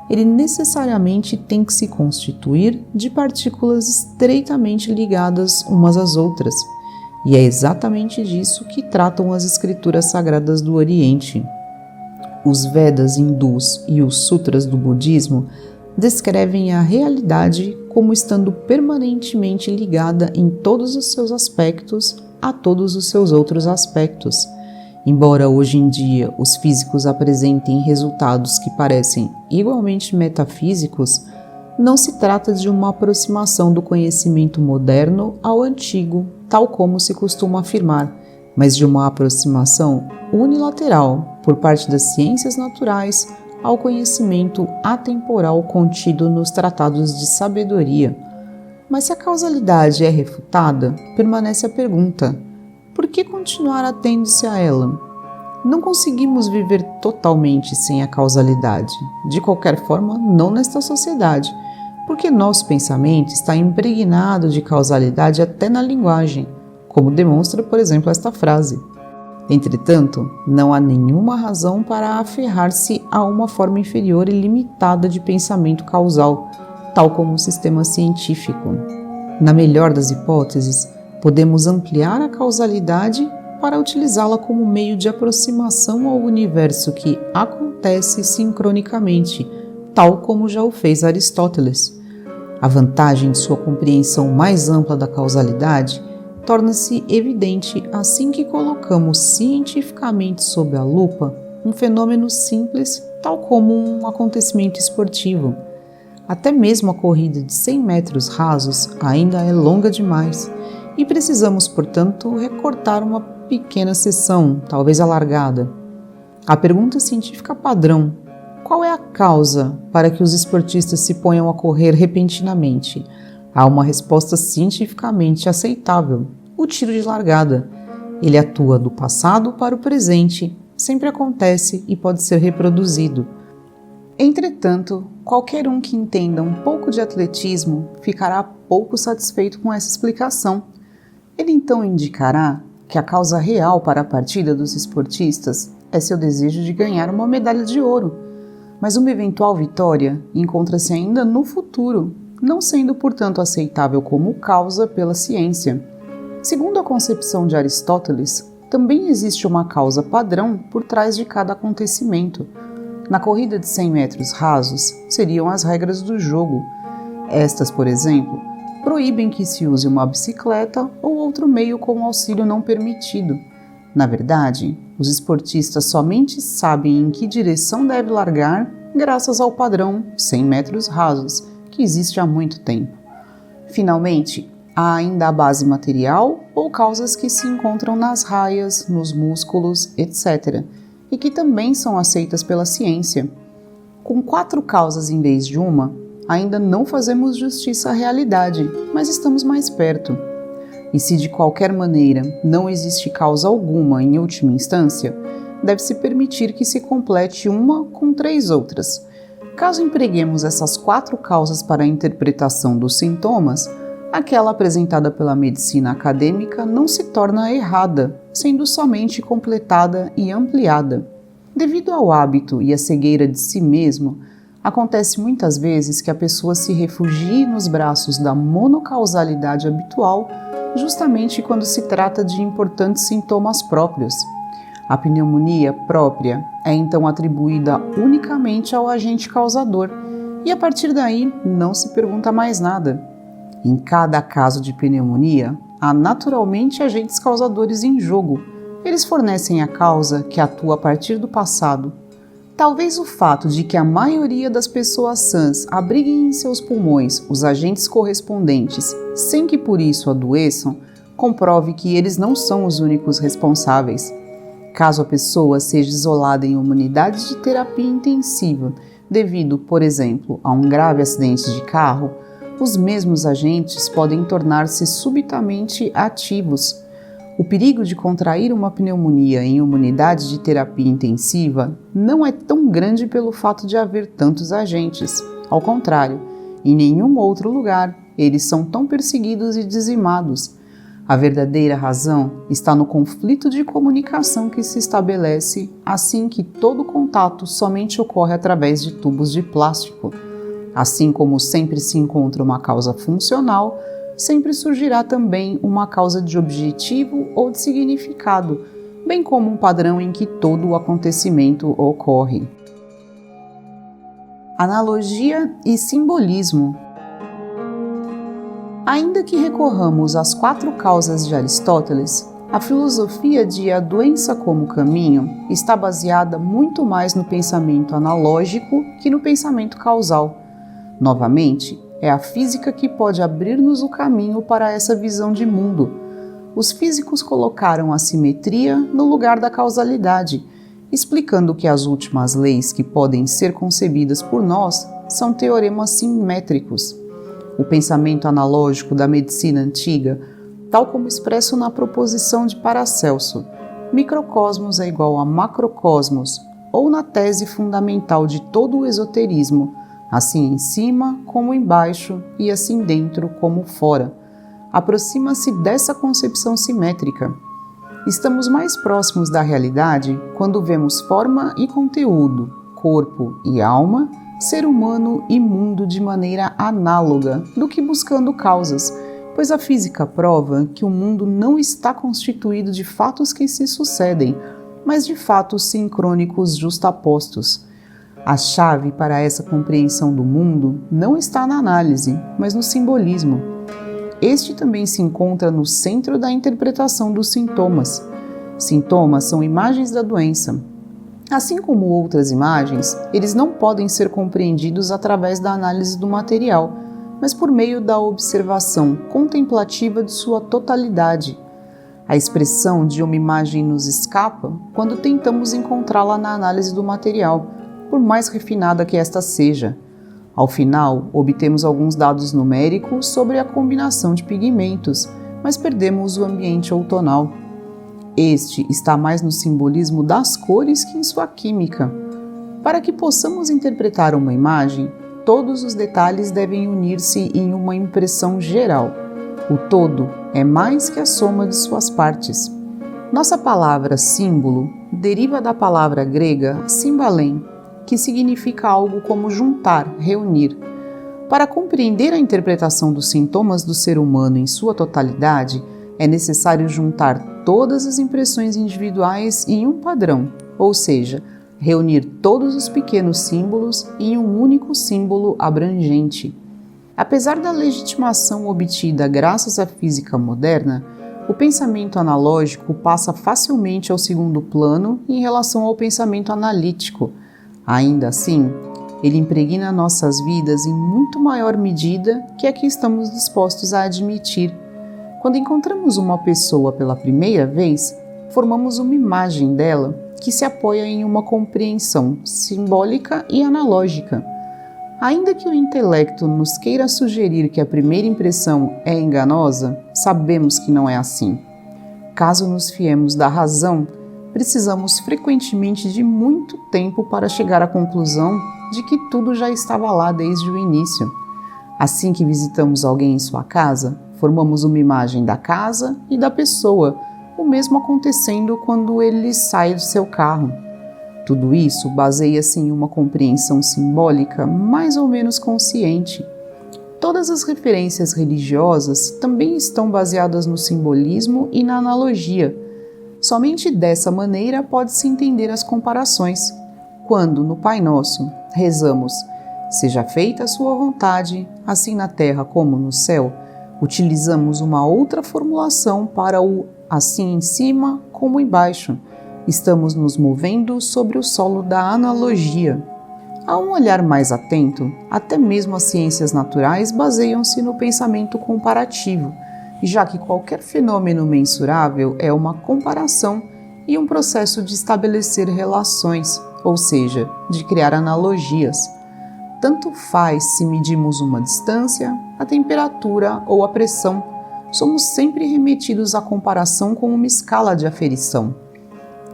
Ele necessariamente tem que se constituir de partículas estreitamente ligadas umas às outras, e é exatamente disso que tratam as escrituras sagradas do Oriente. Os Vedas hindus e os Sutras do budismo descrevem a realidade como estando permanentemente ligada em todos os seus aspectos a todos os seus outros aspectos. Embora hoje em dia os físicos apresentem resultados que parecem igualmente metafísicos, não se trata de uma aproximação do conhecimento moderno ao antigo, tal como se costuma afirmar, mas de uma aproximação unilateral por parte das ciências naturais ao conhecimento atemporal contido nos tratados de sabedoria. Mas se a causalidade é refutada, permanece a pergunta: por que continuar atendo-se a ela? Não conseguimos viver totalmente sem a causalidade, de qualquer forma, não nesta sociedade, porque nosso pensamento está impregnado de causalidade até na linguagem, como demonstra, por exemplo, esta frase. Entretanto, não há nenhuma razão para aferrar-se a uma forma inferior e limitada de pensamento causal, tal como o sistema científico. Na melhor das hipóteses, podemos ampliar a causalidade para utilizá-la como meio de aproximação ao universo que acontece sincronicamente, tal como já o fez Aristóteles. A vantagem de sua compreensão mais ampla da causalidade torna-se evidente assim que colocamos cientificamente sob a lupa um fenômeno simples, tal como um acontecimento esportivo. Até mesmo a corrida de 100 metros rasos ainda é longa demais e precisamos, portanto, recortar uma pequena seção, talvez alargada. A pergunta científica padrão: qual é a causa para que os esportistas se ponham a correr repentinamente? Há uma resposta cientificamente aceitável: o tiro de largada. Ele atua do passado para o presente, sempre acontece e pode ser reproduzido. Entretanto, qualquer um que entenda um pouco de atletismo ficará pouco satisfeito com essa explicação. Ele então indicará que a causa real para a partida dos esportistas é seu desejo de ganhar uma medalha de ouro, mas uma eventual vitória encontra-se ainda no futuro, não sendo, portanto, aceitável como causa pela ciência. Segundo a concepção de Aristóteles, também existe uma causa padrão por trás de cada acontecimento. Na corrida de 100 metros rasos, seriam as regras do jogo. Estas, por exemplo, proíbem que se use uma bicicleta ou outro meio com auxílio não permitido. Na verdade, os esportistas somente sabem em que direção deve largar graças ao padrão 100 metros rasos, que existe há muito tempo. Finalmente, há ainda a base material ou causas que se encontram nas raias, nos músculos, etc., e que também são aceitas pela ciência. Com 4 causas em vez de uma, ainda não fazemos justiça à realidade, mas estamos mais perto. E se de qualquer maneira não existe causa alguma em última instância, deve-se permitir que se complete uma com 3 outras. Caso empreguemos essas 4 causas para a interpretação dos sintomas, aquela apresentada pela medicina acadêmica não se torna errada, sendo somente completada e ampliada. Devido ao hábito e à cegueira de si mesmo, acontece muitas vezes que a pessoa se refugie nos braços da monocausalidade habitual, justamente quando se trata de importantes sintomas próprios. A pneumonia própria é então atribuída unicamente ao agente causador, e a partir daí não se pergunta mais nada. Em cada caso de pneumonia, há naturalmente agentes causadores em jogo. Eles fornecem a causa que atua a partir do passado. Talvez o fato de que a maioria das pessoas sãs abriguem em seus pulmões os agentes correspondentes sem que por isso adoeçam, comprove que eles não são os únicos responsáveis. Caso a pessoa seja isolada em uma unidade de terapia intensiva devido, por exemplo, a um grave acidente de carro, os mesmos agentes podem tornar-se subitamente ativos. O perigo de contrair uma pneumonia em uma unidade de terapia intensiva não é tão grande pelo fato de haver tantos agentes. Ao contrário, em nenhum outro lugar eles são tão perseguidos e dizimados. A verdadeira razão está no conflito de comunicação que se estabelece assim que todo contato somente ocorre através de tubos de plástico. Assim como sempre se encontra uma causa funcional, sempre surgirá também uma causa de objetivo ou de significado, bem como um padrão em que todo o acontecimento ocorre. Analogia e simbolismo. Ainda que recorramos às 4 causas de Aristóteles, a filosofia de A Doença como Caminho está baseada muito mais no pensamento analógico que no pensamento causal. Novamente, é a física que pode abrir-nos o caminho para essa visão de mundo. Os físicos colocaram a simetria no lugar da causalidade, explicando que as últimas leis que podem ser concebidas por nós são teoremas simétricos. O pensamento analógico da medicina antiga, tal como expresso na proposição de Paracelso, microcosmos é igual a macrocosmos, ou na tese fundamental de todo o esoterismo, assim em cima como embaixo e assim dentro como fora, aproxima-se dessa concepção simétrica. Estamos mais próximos da realidade quando vemos forma e conteúdo, corpo e alma, ser humano e mundo de maneira análoga do que buscando causas, pois a física prova que o mundo não está constituído de fatos que se sucedem, mas de fatos sincrônicos justapostos. A chave para essa compreensão do mundo não está na análise, mas no simbolismo. Este também se encontra no centro da interpretação dos sintomas. Sintomas são imagens da doença. Assim como outras imagens, eles não podem ser compreendidos através da análise do material, mas por meio da observação contemplativa de sua totalidade. A expressão de uma imagem nos escapa quando tentamos encontrá-la na análise do material, por mais refinada que esta seja. Ao final, obtemos alguns dados numéricos sobre a combinação de pigmentos, mas perdemos o ambiente outonal. Este está mais no simbolismo das cores que em sua química. Para que possamos interpretar uma imagem, todos os detalhes devem unir-se em uma impressão geral. O todo é mais que a soma de suas partes. Nossa palavra símbolo deriva da palavra grega symbalén, que significa algo como juntar, reunir. Para compreender a interpretação dos sintomas do ser humano em sua totalidade, é necessário juntar todas as impressões individuais em um padrão, ou seja, reunir todos os pequenos símbolos em um único símbolo abrangente. Apesar da legitimação obtida graças à física moderna, o pensamento analógico passa facilmente ao segundo plano em relação ao pensamento analítico. Ainda assim, ele impregna nossas vidas em muito maior medida que a que estamos dispostos a admitir. Quando encontramos uma pessoa pela primeira vez, formamos uma imagem dela que se apoia em uma compreensão simbólica e analógica. Ainda que o intelecto nos queira sugerir que a primeira impressão é enganosa, sabemos que não é assim. Caso nos fiemos da razão, precisamos frequentemente de muito tempo para chegar à conclusão de que tudo já estava lá desde o início. Assim que visitamos alguém em sua casa, formamos uma imagem da casa e da pessoa, o mesmo acontecendo quando ele sai do seu carro. Tudo isso baseia-se em uma compreensão simbólica mais ou menos consciente. Todas as referências religiosas também estão baseadas no simbolismo e na analogia. Somente dessa maneira pode-se entender as comparações. Quando, no Pai Nosso, rezamos "Seja feita a sua vontade, assim na terra como no céu", utilizamos uma outra formulação para o "assim em cima como embaixo". Estamos nos movendo sobre o solo da analogia. A um olhar mais atento, até mesmo as ciências naturais baseiam-se no pensamento comparativo, já que qualquer fenômeno mensurável é uma comparação e um processo de estabelecer relações, ou seja, de criar analogias. Tanto faz se medimos uma distância, a temperatura ou a pressão. Somos sempre remetidos à comparação com uma escala de aferição.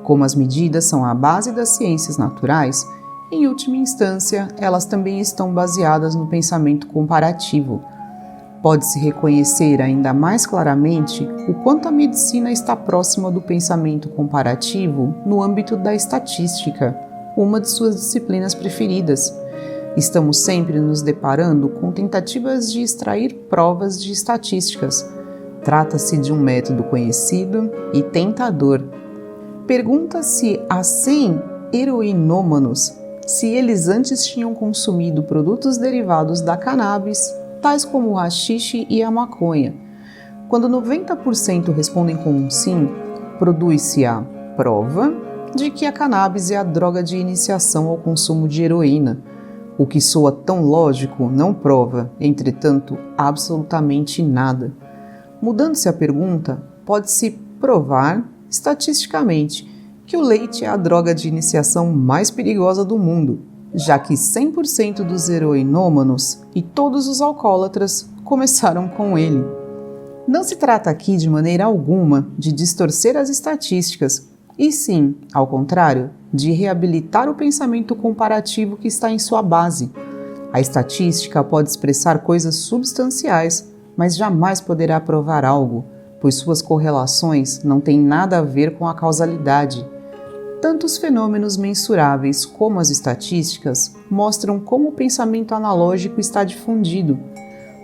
Como as medidas são a base das ciências naturais, em última instância, elas também estão baseadas no pensamento comparativo. Pode-se reconhecer ainda mais claramente o quanto a medicina está próxima do pensamento comparativo no âmbito da estatística, uma de suas disciplinas preferidas. Estamos sempre nos deparando com tentativas de extrair provas de estatísticas. Trata-se de um método conhecido e tentador. Pergunta-se a 100 heroinômanos se eles antes tinham consumido produtos derivados da cannabis, tais como o haxixe e a maconha. Quando 90% respondem com um sim, produz-se a prova de que a cannabis é a droga de iniciação ao consumo de heroína. O que soa tão lógico não prova, entretanto, absolutamente nada. Mudando-se a pergunta, pode-se provar, estatisticamente, que o leite é a droga de iniciação mais perigosa do mundo, já que 100% dos heroinômanos e todos os alcoólatras começaram com ele. Não se trata aqui de maneira alguma de distorcer as estatísticas, e sim, ao contrário, de reabilitar o pensamento comparativo que está em sua base. A estatística pode expressar coisas substanciais, mas jamais poderá provar algo, pois suas correlações não têm nada a ver com a causalidade. Tanto os fenômenos mensuráveis como as estatísticas mostram como o pensamento analógico está difundido.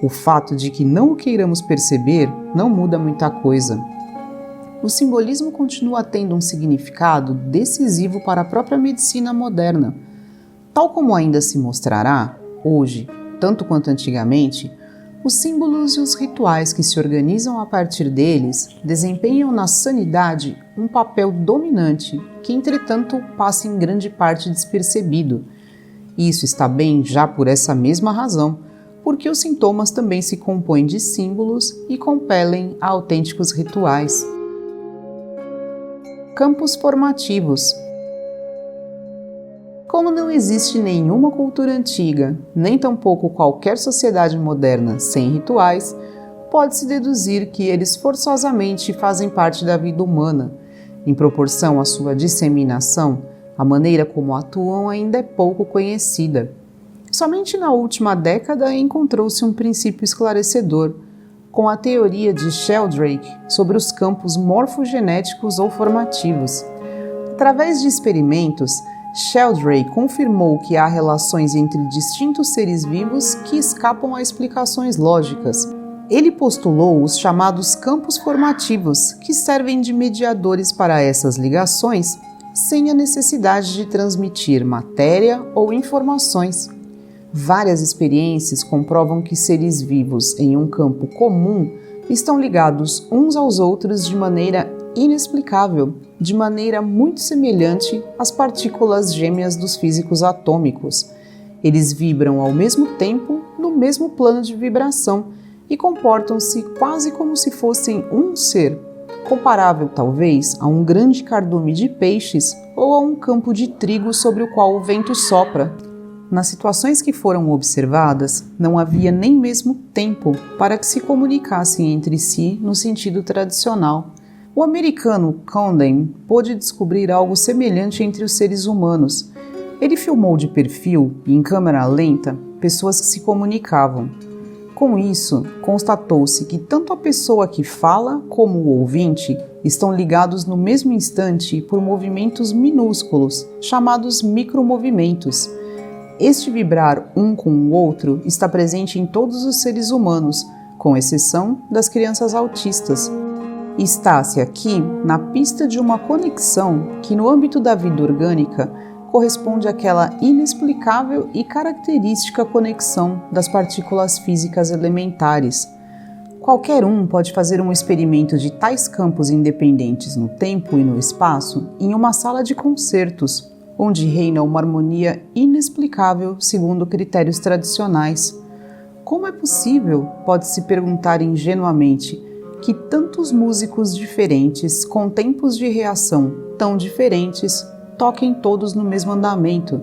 O fato de que não o queiramos perceber não muda muita coisa. O simbolismo continua tendo um significado decisivo para a própria medicina moderna. Tal como ainda se mostrará, hoje, tanto quanto antigamente, os símbolos e os rituais que se organizam a partir deles desempenham na sanidade um papel dominante que, entretanto, passa em grande parte despercebido. E isso está bem já por essa mesma razão, porque os sintomas também se compõem de símbolos e compelem a autênticos rituais. Campos formativos. Como não existe nenhuma cultura antiga, nem tampouco qualquer sociedade moderna sem rituais, pode-se deduzir que eles forçosamente fazem parte da vida humana. Em proporção à sua disseminação, a maneira como atuam ainda é pouco conhecida. Somente na última década encontrou-se um princípio esclarecedor, com a teoria de Sheldrake sobre os campos morfogenéticos ou formativos. Através de experimentos, Sheldrake confirmou que há relações entre distintos seres vivos que escapam a explicações lógicas. Ele postulou os chamados campos formativos, que servem de mediadores para essas ligações, sem a necessidade de transmitir matéria ou informações. Várias experiências comprovam que seres vivos em um campo comum estão ligados uns aos outros de maneira inexplicável, de maneira muito semelhante às partículas gêmeas dos físicos atômicos. Eles vibram ao mesmo tempo no mesmo plano de vibração e comportam-se quase como se fossem um ser, comparável talvez a um grande cardume de peixes ou a um campo de trigo sobre o qual o vento sopra. Nas situações que foram observadas, não havia nem mesmo tempo para que se comunicassem entre si no sentido tradicional. O americano Condon pôde descobrir algo semelhante entre os seres humanos. Ele filmou de perfil e em câmera lenta pessoas que se comunicavam. Com isso, constatou-se que tanto a pessoa que fala como o ouvinte estão ligados no mesmo instante por movimentos minúsculos, chamados micromovimentos. Este vibrar um com o outro está presente em todos os seres humanos, com exceção das crianças autistas. Está-se aqui na pista de uma conexão que, no âmbito da vida orgânica, corresponde àquela inexplicável e característica conexão das partículas físicas elementares. Qualquer um pode fazer um experimento de tais campos independentes no tempo e no espaço em uma sala de concertos, onde reina uma harmonia inexplicável segundo critérios tradicionais. Como é possível, pode-se perguntar ingenuamente, que tantos músicos diferentes, com tempos de reação tão diferentes, toquem todos no mesmo andamento?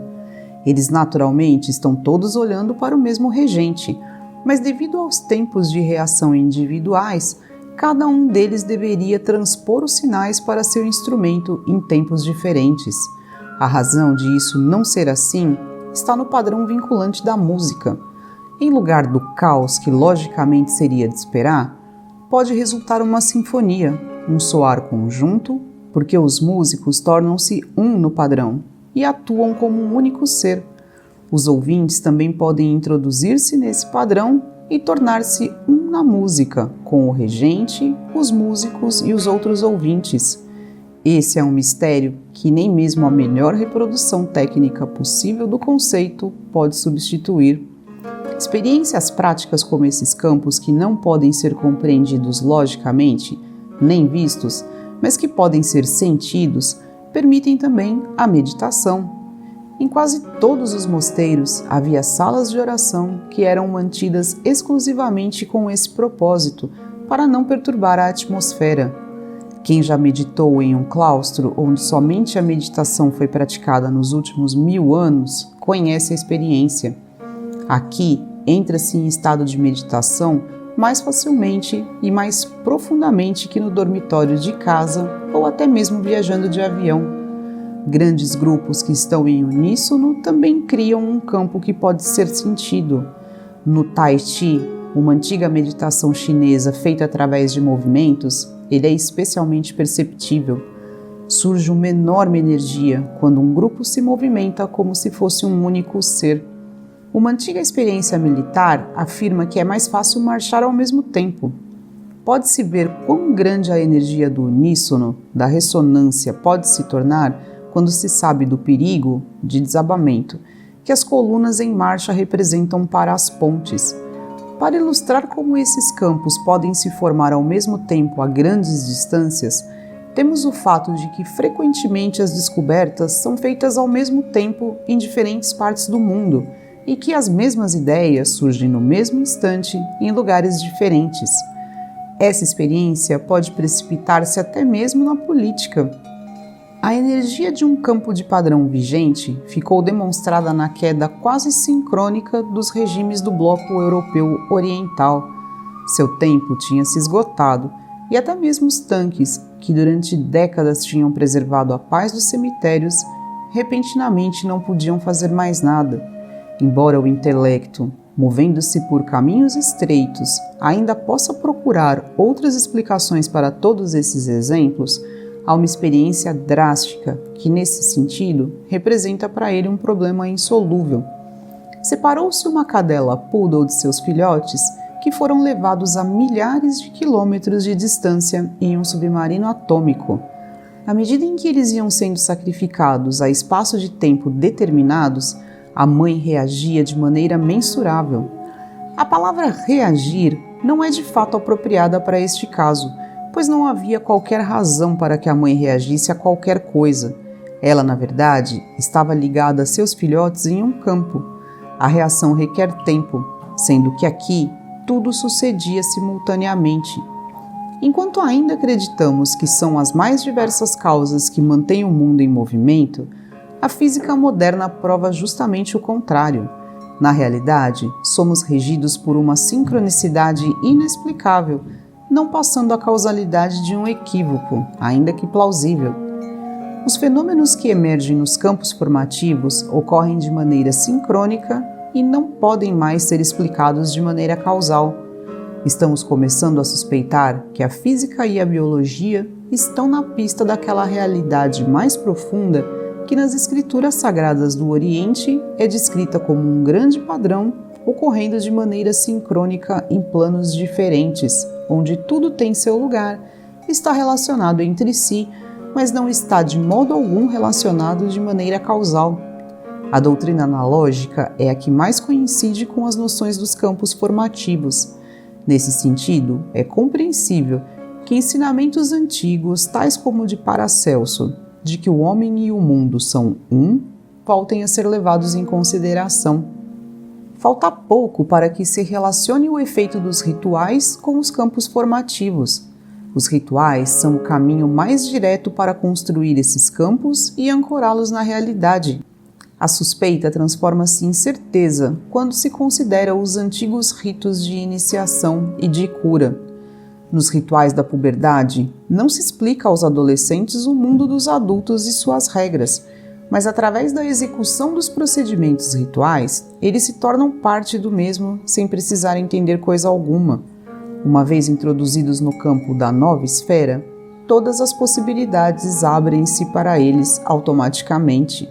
Eles naturalmente estão todos olhando para o mesmo regente, mas devido aos tempos de reação individuais, cada um deles deveria transpor os sinais para seu instrumento em tempos diferentes. A razão de isso não ser assim está no padrão vinculante da música. Em lugar do caos que logicamente seria de esperar, pode resultar uma sinfonia, um soar conjunto, porque os músicos tornam-se um no padrão e atuam como um único ser. Os ouvintes também podem introduzir-se nesse padrão e tornar-se um na música, com o regente, os músicos e os outros ouvintes. Esse é um mistério que nem mesmo a melhor reprodução técnica possível do conceito pode substituir. Experiências práticas como esses campos que não podem ser compreendidos logicamente, nem vistos, mas que podem ser sentidos, permitem também a meditação. Em quase todos os mosteiros havia salas de oração que eram mantidas exclusivamente com esse propósito, para não perturbar a atmosfera. Quem já meditou em um claustro onde somente a meditação foi praticada nos últimos 1000 anos, conhece a experiência. Aqui, entra-se em estado de meditação mais facilmente e mais profundamente que no dormitório de casa ou até mesmo viajando de avião. Grandes grupos que estão em uníssono também criam um campo que pode ser sentido. No Tai Chi, uma antiga meditação chinesa feita através de movimentos, ele é especialmente perceptível. Surge uma enorme energia quando um grupo se movimenta como se fosse um único ser. Uma antiga experiência militar afirma que é mais fácil marchar ao mesmo tempo. Pode-se ver quão grande a energia do uníssono, da ressonância, pode se tornar quando se sabe do perigo de desabamento que as colunas em marcha representam para as pontes. Para ilustrar como esses campos podem se formar ao mesmo tempo a grandes distâncias, temos o fato de que frequentemente as descobertas são feitas ao mesmo tempo em diferentes partes do mundo e que as mesmas ideias surgem no mesmo instante em lugares diferentes. Essa experiência pode precipitar-se até mesmo na política. A energia de um campo de padrão vigente ficou demonstrada na queda quase sincrônica dos regimes do bloco europeu oriental. Seu tempo tinha se esgotado e até mesmo os tanques, que durante décadas tinham preservado a paz dos cemitérios, repentinamente não podiam fazer mais nada. Embora o intelecto, movendo-se por caminhos estreitos, ainda possa procurar outras explicações para todos esses exemplos, há uma experiência drástica que, nesse sentido, representa para ele um problema insolúvel. Separou-se uma cadela poodle de seus filhotes que foram levados a milhares de quilômetros de distância em um submarino atômico. À medida em que eles iam sendo sacrificados a espaços de tempo determinados, a mãe reagia de maneira mensurável. A palavra reagir não é de fato apropriada para este caso, pois não havia qualquer razão para que a mãe reagisse a qualquer coisa. Ela, na verdade, estava ligada a seus filhotes em um campo. A reação requer tempo, sendo que aqui tudo sucedia simultaneamente. Enquanto ainda acreditamos que são as mais diversas causas que mantêm o mundo em movimento, a física moderna prova justamente o contrário. Na realidade, somos regidos por uma sincronicidade inexplicável, não passando a causalidade de um equívoco, ainda que plausível. Os fenômenos que emergem nos campos formativos ocorrem de maneira sincrônica e não podem mais ser explicados de maneira causal. Estamos começando a suspeitar que a física e a biologia estão na pista daquela realidade mais profunda que nas escrituras sagradas do Oriente é descrita como um grande padrão ocorrendo de maneira sincrônica em planos diferentes, onde tudo tem seu lugar, está relacionado entre si, mas não está de modo algum relacionado de maneira causal. A doutrina analógica é a que mais coincide com as noções dos campos formativos. Nesse sentido, é compreensível que ensinamentos antigos, tais como o de Paracelso, de que o homem e o mundo são um, voltem a ser levados em consideração. Falta pouco para que se relacione o efeito dos rituais com os campos formativos. Os rituais são o caminho mais direto para construir esses campos e ancorá-los na realidade. A suspeita transforma-se em certeza quando se considera os antigos ritos de iniciação e de cura. Nos rituais da puberdade, não se explica aos adolescentes o mundo dos adultos e suas regras, mas através da execução dos procedimentos rituais, eles se tornam parte do mesmo sem precisar entender coisa alguma. Uma vez introduzidos no campo da nova esfera, todas as possibilidades abrem-se para eles automaticamente.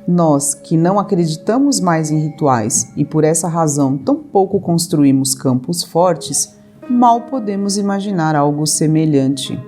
Nós, que não acreditamos mais em rituais e por essa razão tampouco construímos campos fortes, mal podemos imaginar algo semelhante.